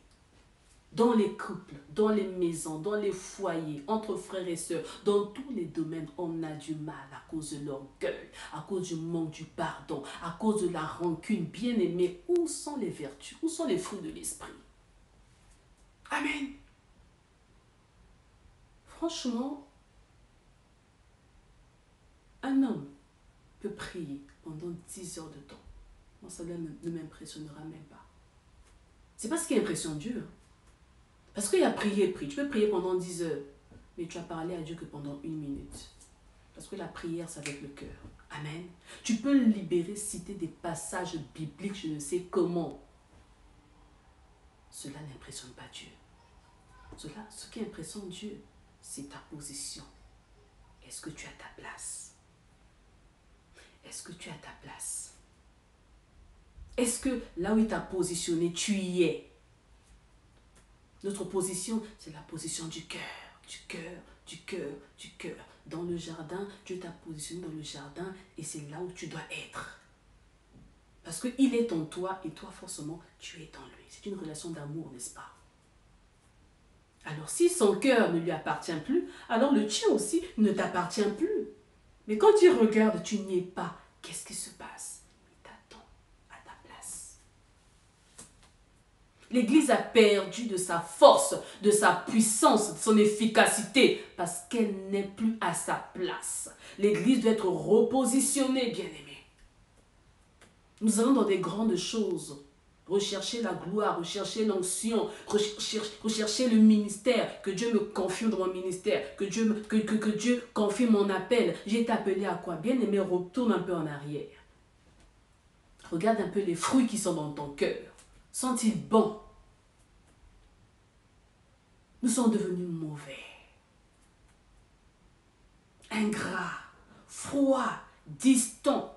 Dans les couples, dans les maisons, dans les foyers, entre frères et sœurs, dans tous les domaines, on a du mal à cause de l'orgueil, à cause du manque du pardon, à cause de la rancune. Bien-aimés, où sont les vertus? Où sont les fruits de l'esprit? Amen. Franchement, un homme peut prier pendant 10 heures de temps. Moi, ça ne m'impressionnera même pas. C'est pas ce qui impressionne Dieu. Parce qu'il y a prié. Tu peux prier pendant 10 heures, mais tu as parlé à Dieu que pendant 1 minute. Parce que la prière, c'est avec le cœur. Amen. Tu peux libérer, citer des passages bibliques, je ne sais comment. Cela n'impressionne pas Dieu. Ce qui impressionne Dieu, c'est ta position. Est-ce que tu as ta place? Est-ce que tu as ta place? Est-ce que là où il t'a positionné, tu y es? Notre position, c'est la position du cœur, du cœur, du cœur, du cœur. Dans le jardin, Dieu t'a positionné dans le jardin et c'est là où tu dois être. Parce qu'il est en toi et toi, forcément, tu es en lui. C'est une relation d'amour, n'est-ce pas? Alors, si son cœur ne lui appartient plus, alors le tien aussi ne t'appartient plus. Mais quand tu regardes, tu n'y es pas. Qu'est-ce qui se passe? Il t'attend à ta place. L'Église a perdu de sa force, de sa puissance, de son efficacité, parce qu'elle n'est plus à sa place. L'Église doit être repositionnée, bien-aimée. Nous allons dans des grandes choses. Rechercher la gloire, rechercher l'onction, rechercher le ministère, que Dieu me confirme dans mon ministère, que Dieu confirme mon appel. J'ai été appelé à quoi? Bien aimé, retourne un peu en arrière. Regarde un peu les fruits qui sont dans ton cœur. Sont-ils bons? Nous sommes devenus mauvais, ingrats, froids, distants,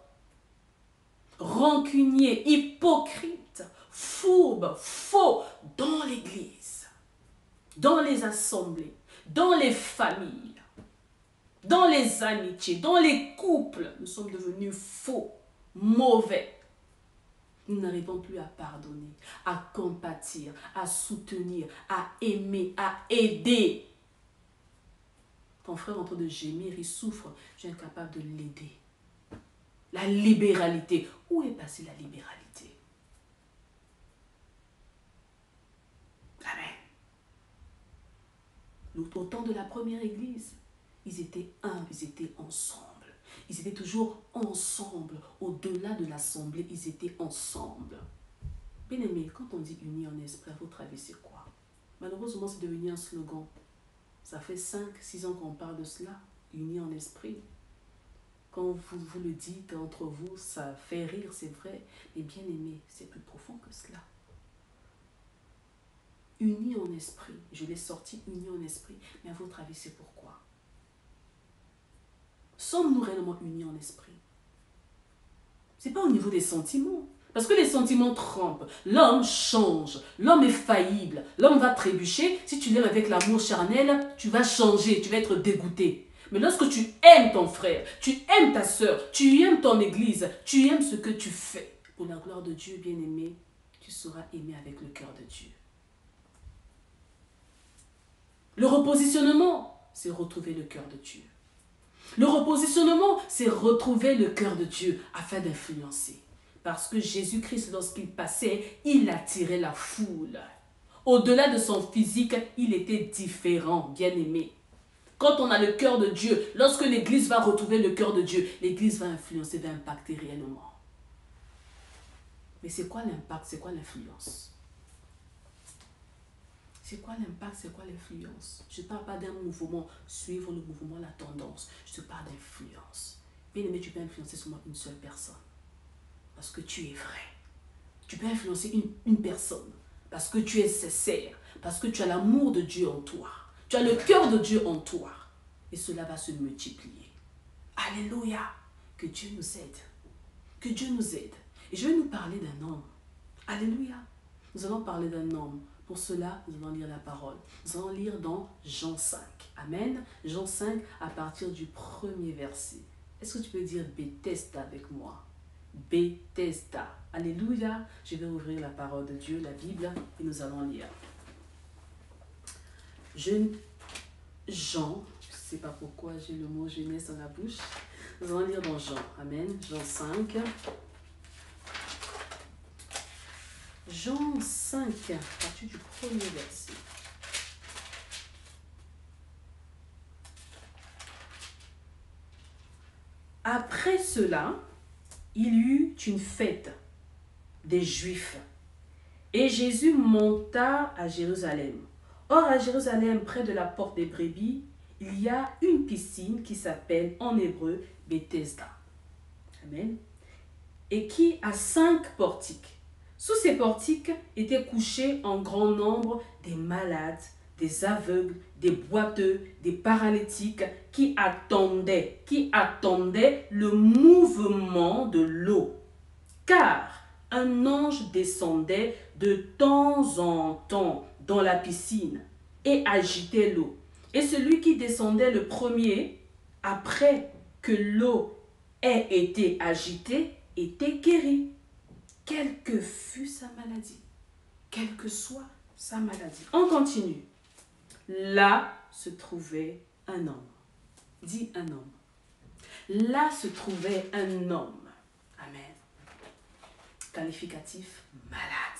rancuniers, hypocrites, fourbes, faux dans l'église, dans les assemblées, dans les familles, dans les amitiés, dans les couples. Nous sommes devenus faux, mauvais. Nous n'arrivons plus à pardonner, à compatir, à soutenir, à aimer, à aider. Ton frère est en train de gémir, il souffre, je suis incapable de l'aider. La libéralité. Où est passée la libéralité? Amen. Au temps de la première église, ils étaient un, ils étaient ensemble. Ils étaient toujours ensemble. Au-delà de l'assemblée, ils étaient ensemble. Bien aimé, quand on dit unis en esprit, à votre avis, c'est quoi? Malheureusement, c'est devenu un slogan. Ça fait 5-6 ans qu'on parle de cela, unis en esprit. Quand vous le dites entre vous, ça fait rire, c'est vrai. Mais bien aimé, c'est plus profond que cela. Unis en esprit. Je l'ai sorti unis en esprit. Mais à votre avis, c'est pourquoi? Sommes-nous réellement unis en esprit? Ce n'est pas au niveau des sentiments. Parce que les sentiments trompent. L'homme change. L'homme est faillible. L'homme va trébucher. Si tu l'aimes avec l'amour charnel, tu vas changer. Tu vas être dégoûté. Mais lorsque tu aimes ton frère, tu aimes ta soeur, tu aimes ton église, tu aimes ce que tu fais, Pour la gloire de Dieu, bien-aimé, tu seras aimé avec le cœur de Dieu. Le repositionnement, c'est retrouver le cœur de Dieu. Le repositionnement, c'est retrouver le cœur de Dieu afin d'influencer. Parce que Jésus-Christ, lorsqu'il passait, il attirait la foule. Au-delà de son physique, il était différent, bien-aimé. Quand on a le cœur de Dieu, lorsque l'Église va retrouver le cœur de Dieu, l'Église va influencer, va impacter réellement. Mais c'est quoi l'impact? C'est quoi l'influence? C'est quoi l'impact? C'est quoi l'influence? Je ne parle pas d'un mouvement, suivre le mouvement, la tendance. Je te parle d'influence. Bien aimé, tu peux influencer seulement une seule personne. Parce que tu es vrai. Tu peux influencer une personne. Parce que tu es sincère. Parce que tu as l'amour de Dieu en toi. Tu as le cœur de Dieu en toi. Et cela va se multiplier. Alléluia. Que Dieu nous aide. Que Dieu nous aide. Et je vais nous parler d'un homme. Alléluia. Nous allons parler d'un homme. Pour cela, nous allons lire la parole. Nous allons lire dans Jean 5. Amen. Jean 5 à partir du premier verset. Est-ce que tu peux dire Bethesda avec moi? Bethesda. Alléluia. Je vais ouvrir la parole de Dieu, la Bible, et nous allons lire. Jean, je ne sais pas pourquoi j'ai le mot jeunesse dans la bouche. Nous allons lire dans Jean. Amen. Jean 5. Jean 5, à partir du premier verset. Après cela, il y eut une fête des Juifs, et Jésus monta à Jérusalem. Or, à Jérusalem, près de la porte des brebis, il y a une piscine qui s'appelle en hébreu Bethesda. Amen. Et qui a 5 portiques. Sous ces portiques étaient couchés en grand nombre des malades, des aveugles, des boiteux, des paralytiques qui attendaient le mouvement de l'eau. Car un ange descendait de temps en temps dans la piscine et agitait l'eau. Et celui qui descendait le premier, après que l'eau ait été agitée, était guéri. Quelle que fût sa maladie, quelle que soit sa maladie. On continue. Là se trouvait un homme. Dis un homme. Là se trouvait un homme. Amen. Qualificatif, malade.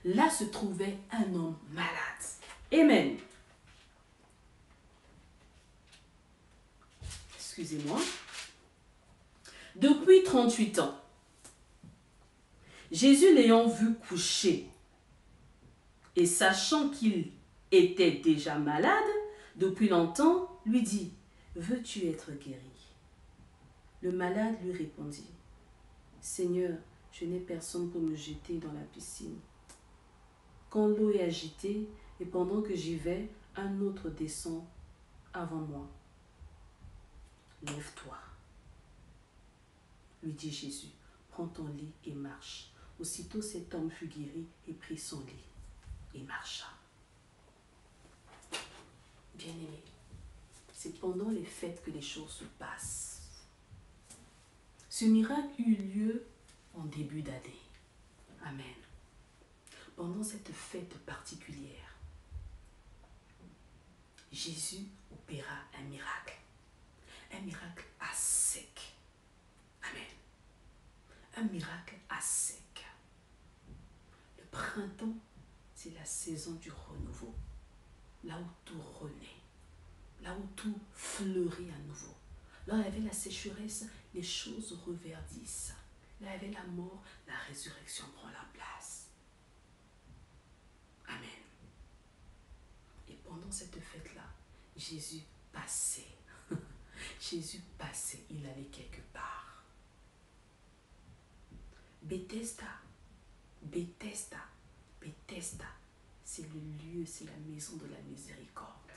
Là se trouvait un homme malade. Amen. Excusez-moi. Depuis 38 ans, Jésus l'ayant vu coucher et sachant qu'il était déjà malade depuis longtemps, lui dit, « Veux-tu être guéri ?» Le malade lui répondit, « Seigneur, je n'ai personne pour me jeter dans la piscine. Quand l'eau est agitée et pendant que j'y vais, un autre descend avant moi. Lève-toi. » Lui dit Jésus, « Prends ton lit et marche. » Aussitôt cet homme fut guéri et prit son lit et marcha. Bien-aimé, c'est pendant les fêtes que les choses se passent. Ce miracle eut lieu en début d'année. Amen. Pendant cette fête particulière, Jésus opéra un miracle à sec. Amen. Un miracle à sec. Le printemps, c'est la saison du renouveau. Là où tout renaît. Là où tout fleurit à nouveau. Là où il y avait la sécheresse, les choses reverdissent. Là où il y avait la mort, la résurrection prend la place. Amen. Et pendant cette fête-là, Jésus passait. Jésus passait, il allait quelque part. Bethesda, Bethesda, Bethesda, c'est le lieu, c'est la maison de la miséricorde.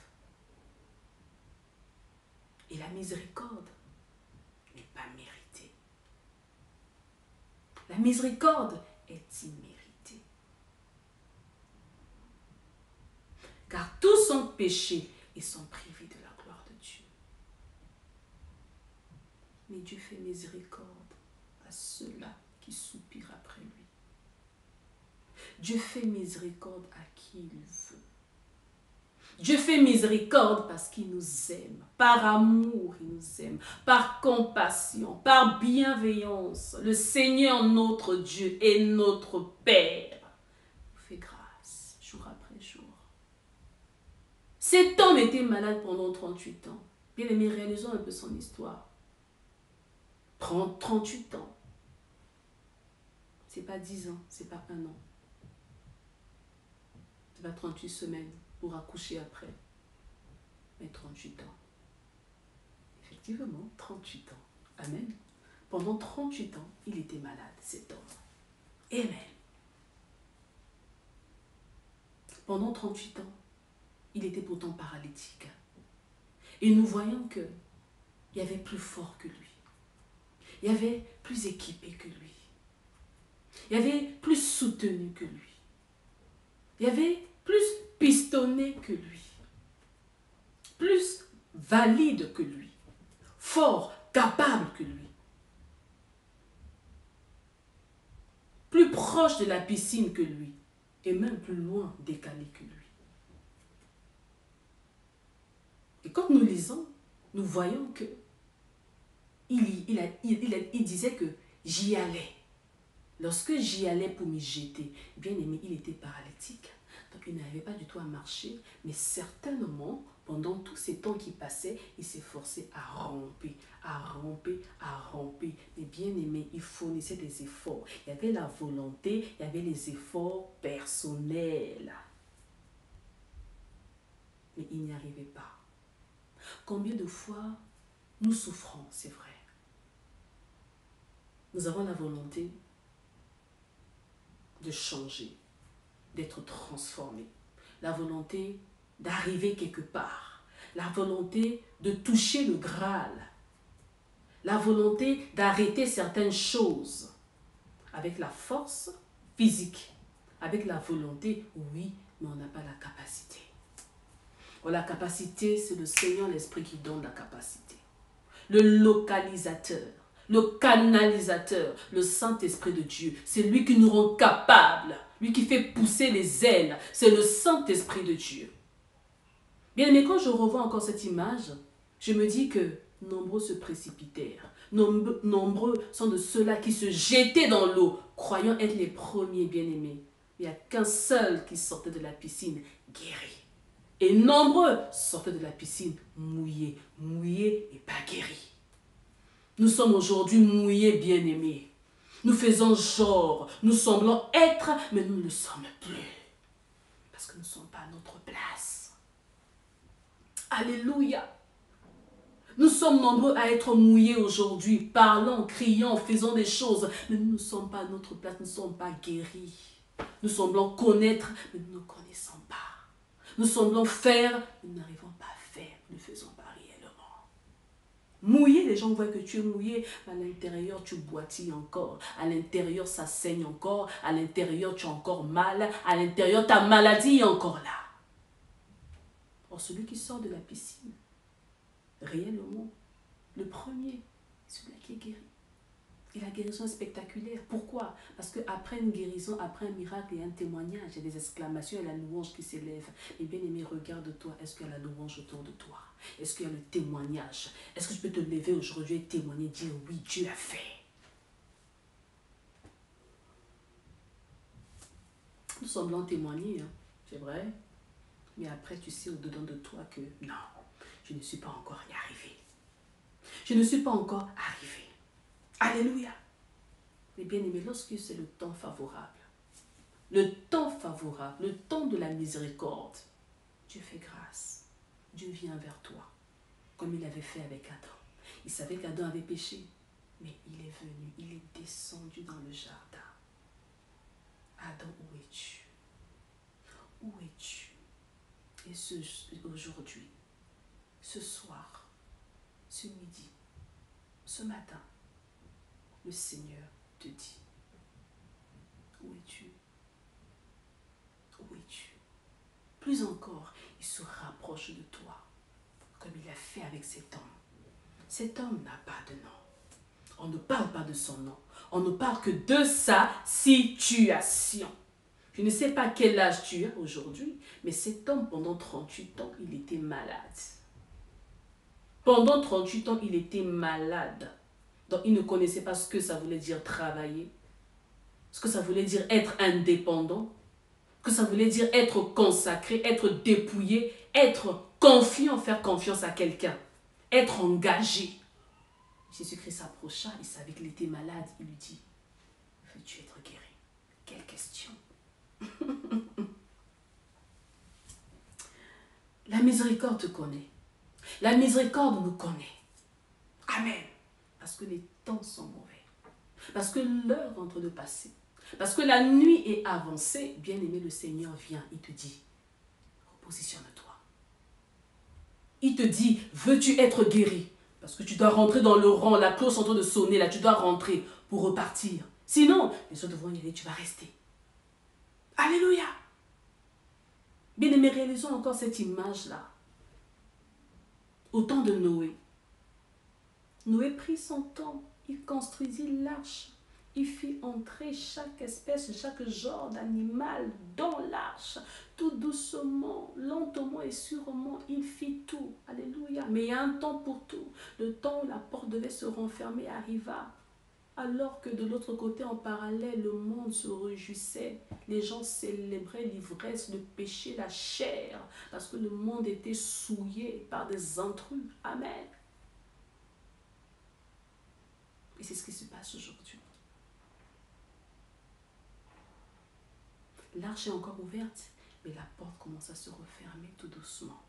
Et la miséricorde n'est pas méritée. La miséricorde est imméritée. Car tous ont péché et sont privés de la gloire de Dieu. Mais Dieu fait miséricorde à ceux-là qui soupirent après lui. Dieu fait miséricorde à qui il veut. Dieu fait miséricorde parce qu'il nous aime. Par amour, il nous aime. Par compassion, par bienveillance. Le Seigneur, notre Dieu, est notre Père. Il fait grâce, jour après jour. Cet homme était malade pendant 38 ans. Bien aimé, réalisons un peu son histoire. 38 ans. C'est pas 10 ans, c'est pas 1 an. C'est pas 38 semaines pour accoucher après. Mais 38 ans. Effectivement, 38 ans. Amen. Pendant 38 ans, il était malade, cet homme. Amen. Pendant 38 ans, il était pourtant paralytique. Et nous voyons qu'il y avait plus fort que lui. Il y avait plus équipé que lui. Il y avait plus soutenu que lui. Il y avait plus pistonné que lui. Plus valide que lui. Fort, capable que lui. Plus proche de la piscine que lui. Et même plus loin décalé que lui. Et quand nous lisons, nous voyons que il disait que j'y allais. Lorsque j'y allais pour m'y jeter, bien aimé, il était paralytique. Donc il n'arrivait pas du tout à marcher, mais certainement, pendant tous ces temps qui passaient, il s'est forcé à ramper, à ramper, à ramper. Mais bien aimé, il fournissait des efforts. Il y avait la volonté, il y avait les efforts personnels. Mais il n'y arrivait pas. Combien de fois nous souffrons, c'est vrai. Nous avons la volonté de changer, d'être transformé. La volonté d'arriver quelque part. La volonté de toucher le Graal. La volonté d'arrêter certaines choses. Avec la force physique. Avec la volonté, oui, mais on n'a pas la capacité. Bon, la capacité, c'est le Seigneur, l'Esprit qui donne la capacité. Le localisateur. Le canalisateur, le Saint-Esprit de Dieu, c'est lui qui nous rend capables, lui qui fait pousser les ailes, c'est le Saint-Esprit de Dieu. Bien aimé, quand je revois encore cette image, je me dis que nombreux se précipitèrent, nombreux sont de ceux-là qui se jetaient dans l'eau, croyant être les premiers bien-aimés. Il n'y a qu'un seul qui sortait de la piscine guéri. Et nombreux sortaient de la piscine mouillés, mouillés et pas guéris. Nous sommes aujourd'hui mouillés, bien-aimés. Nous faisons genre, nous semblons être, mais nous ne le sommes plus. Parce que nous ne sommes pas à notre place. Alléluia. Nous sommes nombreux à être mouillés aujourd'hui, parlant, criant, faisant des choses, mais nous ne sommes pas à notre place, nous ne sommes pas guéris. Nous semblons connaître, mais nous ne connaissons pas. Nous semblons faire, nous n'arrivons pas à faire, nous ne faisons pas réellement. Mouillé, les gens voient que tu es mouillé, à l'intérieur tu boitilles encore, à l'intérieur ça saigne encore, à l'intérieur tu as encore mal, à l'intérieur ta maladie est encore là. Or celui qui sort de la piscine, réellement, le premier, celui-là qui est guéri. Et la guérison est spectaculaire. Pourquoi? Parce qu'après une guérison, après un miracle et un témoignage, il y a des exclamations et la louange qui s'élève. Et bien aimé, regarde-toi, est-ce qu'il y a la louange autour de toi? Est-ce qu'il y a le témoignage? Est-ce que je peux te lever aujourd'hui et témoigner, dire oui, Dieu a fait? Nous semblons témoigner, hein, c'est vrai. Mais après, tu sais au-dedans de toi que non, je ne suis pas encore y arrivé. Je ne suis pas encore arrivé. Alléluia. Mais bien aimé, lorsque c'est le temps favorable, le temps de la miséricorde, Dieu fait grâce. Dieu vient vers toi, comme il avait fait avec Adam. Il savait qu'Adam avait péché, mais il est venu, il est descendu dans le jardin. Adam, où es-tu? Où es-tu? Et aujourd'hui, ce soir, ce midi, ce matin, le Seigneur te dit, où es-tu? Où es-tu? Plus encore, il se rapproche de toi, comme il a fait avec cet homme. Cet homme n'a pas de nom. On ne parle pas de son nom. On ne parle que de sa situation. Je ne sais pas quel âge tu as aujourd'hui, mais cet homme, pendant 38 ans, il était malade. Pendant 38 ans, il était malade. Donc, il ne connaissait pas ce que ça voulait dire travailler, ce que ça voulait dire être indépendant, ce que ça voulait dire être consacré, être dépouillé, être confiant, faire confiance à quelqu'un, être engagé. Jésus-Christ s'approcha, il savait qu'il était malade, il lui dit, veux-tu être guéri? Quelle question! La miséricorde te connaît. La miséricorde nous connaît. Amen. Parce que les temps sont mauvais. Parce que l'heure est en train de passer. Parce que la nuit est avancée. Bien-aimé, le Seigneur vient. Il te dit, repositionne-toi. Il te dit, veux-tu être guéri? Parce que tu dois rentrer dans le rang. La cloche est en train de sonner. Là, tu dois rentrer pour repartir. Sinon, les autres vont y aller. Tu vas rester. Alléluia. Bien-aimé, réalisons encore cette image-là. Au temps de Noé. Noé prit son temps. Il construisit l'arche. Il fit entrer chaque espèce, chaque genre d'animal dans l'arche. Tout doucement, lentement et sûrement, il fit tout. Alléluia. Mais il y a un temps pour tout. Le temps où la porte devait se renfermer arriva. Alors que de l'autre côté, en parallèle, le monde se réjouissait. Les gens célébraient l'ivresse, le péché, la chair. Parce que le monde était souillé par des intrus. Amen. Et c'est ce qui se passe aujourd'hui. L'arche est encore ouverte, mais la porte commence à se refermer tout doucement.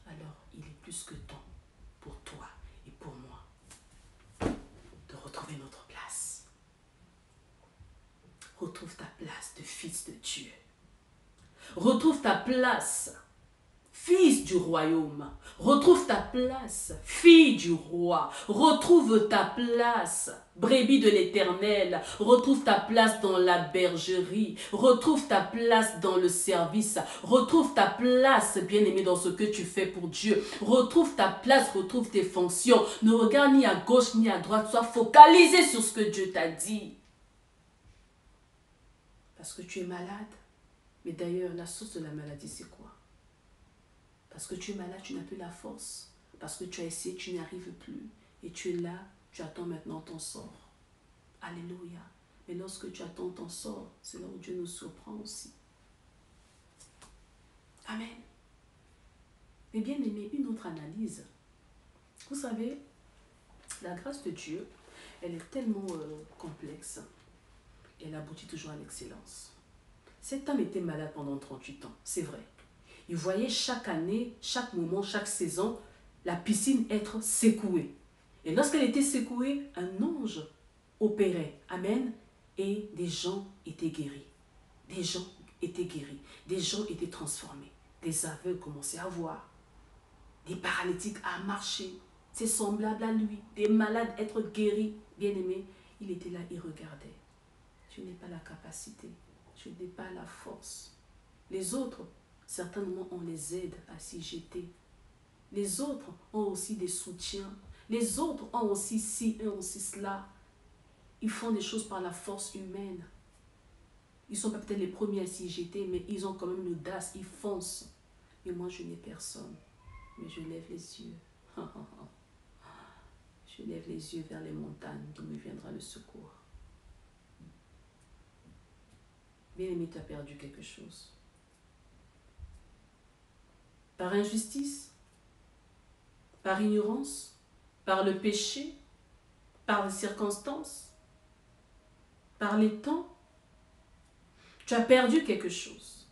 Alors, il est plus que temps pour toi et pour moi de retrouver notre place. Retrouve ta place de fils de Dieu. Retrouve ta place, fils du royaume. Retrouve ta place, fille du roi. Retrouve ta place, brebis de l'Éternel. Retrouve ta place dans la bergerie. Retrouve ta place dans le service. Retrouve ta place, bien-aimé, dans ce que tu fais pour Dieu. Retrouve ta place, retrouve tes fonctions. Ne regarde ni à gauche ni à droite. Sois focalisé sur ce que Dieu t'a dit. Parce que tu es malade. Mais d'ailleurs, la source de la maladie, c'est quoi? Parce que tu es malade, tu n'as plus la force. Parce que tu as essayé, tu n'y arrives plus. Et tu es là, tu attends maintenant ton sort. Alléluia. Mais lorsque tu attends ton sort, c'est là où Dieu nous surprend aussi. Amen. Mais bien aimé, une autre analyse. Vous savez, la grâce de Dieu, elle est tellement complexe. Elle aboutit toujours à l'excellence. Cet homme était malade pendant 38 ans, c'est vrai. Il voyait chaque année, chaque moment, chaque saison, la piscine être secouée. Et lorsqu'elle était secouée, un ange opérait. Amen. Et des gens étaient guéris. Des gens étaient guéris. Des gens étaient transformés. Des aveugles commençaient à voir. Des paralytiques à marcher. C'est semblable à lui. Des malades être guéris. Bien-aimé, il était là, il regardait. Tu n'as pas la capacité. Tu n'as pas la force. Les autres, certainement, on les aide à s'y jeter. Les autres ont aussi des soutiens. Les autres ont aussi ci et aussi cela. Ils font des choses par la force humaine. Ils ne sont pas peut-être les premiers à s'y jeter, mais ils ont quand même l'audace, ils foncent. Mais moi, je n'ai personne. Mais je lève les yeux. Je lève les yeux vers les montagnes, d'où me viendra le secours. Bien-aimé, tu as perdu quelque chose. Par injustice, par ignorance, par le péché, par les circonstances, par les temps. Tu as perdu quelque chose.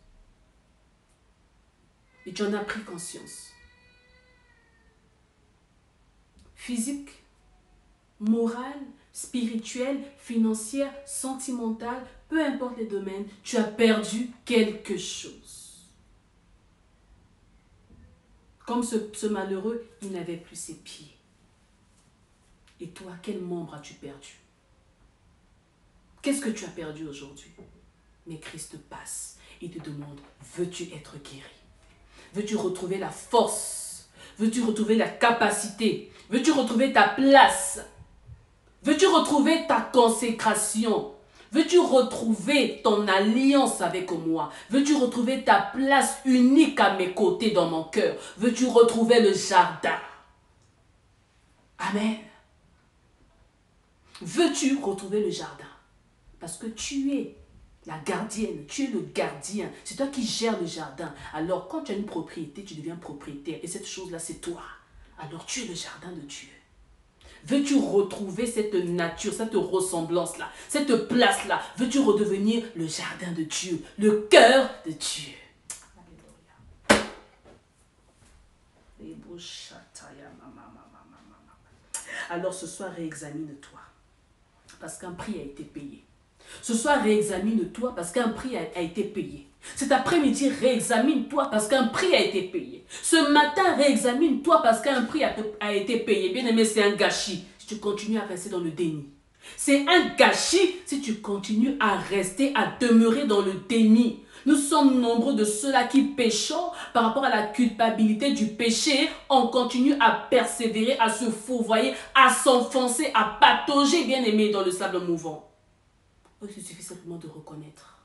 Et tu en as pris conscience. Physique, morale, spirituelle, financière, sentimentale, peu importe les domaines, tu as perdu quelque chose. Comme ce malheureux, il n'avait plus ses pieds. Et toi, quel membre as-tu perdu? Qu'est-ce que tu as perdu aujourd'hui? Mais Christ passe et te demande, veux-tu être guéri? Veux-tu retrouver la force? Veux-tu retrouver la capacité? Veux-tu retrouver ta place? Veux-tu retrouver ta consécration? Veux-tu retrouver ton alliance avec moi? Veux-tu retrouver ta place unique à mes côtés dans mon cœur? Veux-tu retrouver le jardin? Amen. Veux-tu retrouver le jardin? Parce que tu es la gardienne, tu es le gardien. C'est toi qui gères le jardin. Alors quand tu as une propriété, tu deviens propriétaire. Et cette chose-là, c'est toi. Alors tu es le jardin de Dieu. Veux-tu retrouver cette nature, cette ressemblance-là, cette place-là? Veux-tu redevenir le jardin de Dieu, le cœur de Dieu? Alors ce soir, réexamine-toi. Parce qu'un prix a été payé. Ce soir, réexamine-toi parce qu'un prix a été payé. Cet après-midi, réexamine-toi parce qu'un prix a été payé. Ce matin, réexamine-toi parce qu'un prix a été payé. Bien aimé, c'est un gâchis si tu continues à rester dans le déni. C'est un gâchis si tu continues à rester, à demeurer dans le déni. Nous sommes nombreux de ceux-là qui péchons par rapport à la culpabilité du péché. On continue à persévérer, à se fourvoyer, à s'enfoncer, à patauger, bien aimé, dans le sable mouvant. Il suffit simplement de reconnaître.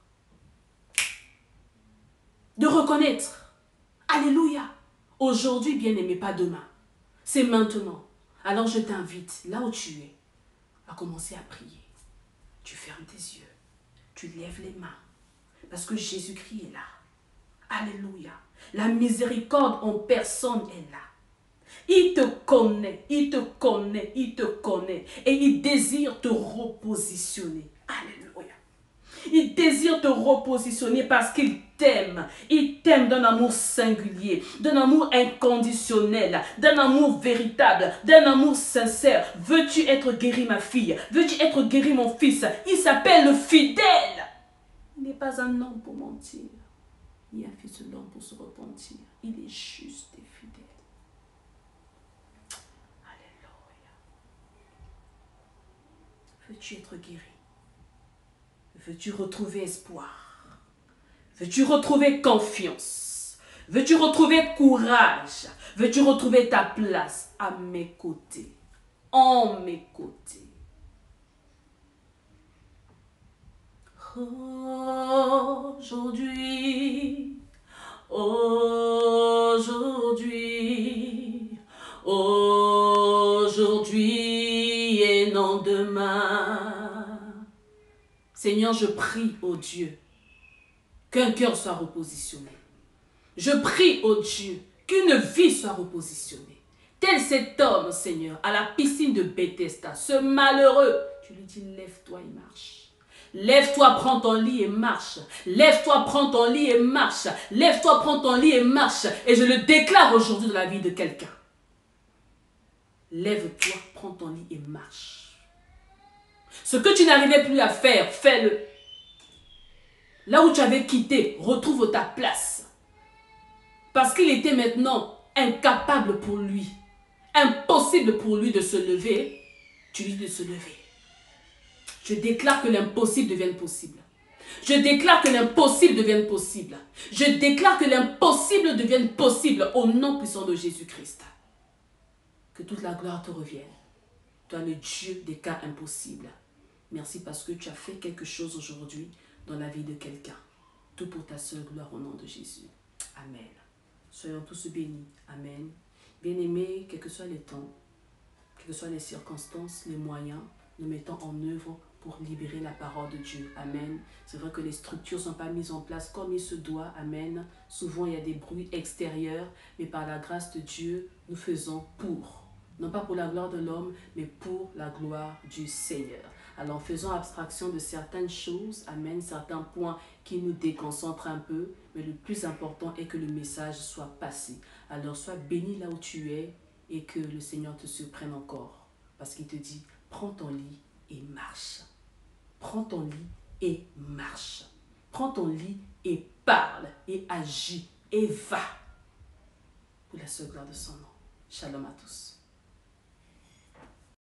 De reconnaître. Alléluia. Aujourd'hui, bien aimé, pas demain. C'est maintenant. Alors je t'invite, là où tu es, à commencer à prier. Tu fermes tes yeux. Tu lèves les mains. Parce que Jésus-Christ est là. Alléluia. La miséricorde en personne est là. Il te connaît, il te connaît, il te connaît. Et il désire te repositionner. Alléluia. Il désire te repositionner parce qu'il t'aime. Il t'aime d'un amour singulier, d'un amour inconditionnel, d'un amour véritable, d'un amour sincère. Veux-tu être guéri, ma fille? Veux-tu être guéri, mon fils? Il s'appelle le fidèle. Il n'est pas un homme pour mentir, ni un fils de l'homme pour se repentir. Il est juste et fidèle. Alléluia. Veux-tu être guéri? Veux-tu retrouver espoir? Veux-tu retrouver confiance? Veux-tu retrouver courage? Veux-tu retrouver ta place à mes côtés? En mes côtés. Aujourd'hui, aujourd'hui, aujourd'hui et non demain. Seigneur, je prie, ô Dieu, qu'un cœur soit repositionné. Je prie, ô Dieu, qu'une vie soit repositionnée. Tel cet homme, Seigneur, à la piscine de Bethesda, ce malheureux, tu lui dis, lève-toi et marche. Lève-toi, prends ton lit et marche. Lève-toi, prends ton lit et marche. Lève-toi, prends ton lit et marche. Et je le déclare aujourd'hui dans la vie de quelqu'un. Lève-toi, prends ton lit et marche. Ce que tu n'arrivais plus à faire, fais-le. Là où tu avais quitté, retrouve ta place. Parce qu'il était maintenant incapable pour lui, impossible pour lui de se lever, tu lui dis de se lever. Je déclare que l'impossible devienne possible. Je déclare que l'impossible devienne possible. Je déclare que l'impossible devienne possible au nom puissant de Jésus-Christ. Que toute la gloire te revienne. Toi, le Dieu des cas impossibles. Merci parce que tu as fait quelque chose aujourd'hui dans la vie de quelqu'un. Tout pour ta seule gloire au nom de Jésus. Amen. Soyons tous bénis. Amen. Bien-aimés, quels que soient les temps, quelles que soient les circonstances, les moyens, nous mettons en œuvre pour libérer la parole de Dieu. Amen. C'est vrai que les structures ne sont pas mises en place comme il se doit. Amen. Souvent, il y a des bruits extérieurs, mais par la grâce de Dieu, nous faisons pour. Non pas pour la gloire de l'homme, mais pour la gloire du Seigneur. Alors, faisons abstraction de certaines choses. Amen. Certains points qui nous déconcentrent un peu. Mais le plus important est que le message soit passé. Alors, sois béni là où tu es et que le Seigneur te surprenne encore. Parce qu'il te dit, prends ton lit et marche. Prends ton lit et marche. Prends ton lit et parle et agis et va. Pour la seule gloire de son nom. Shalom à tous.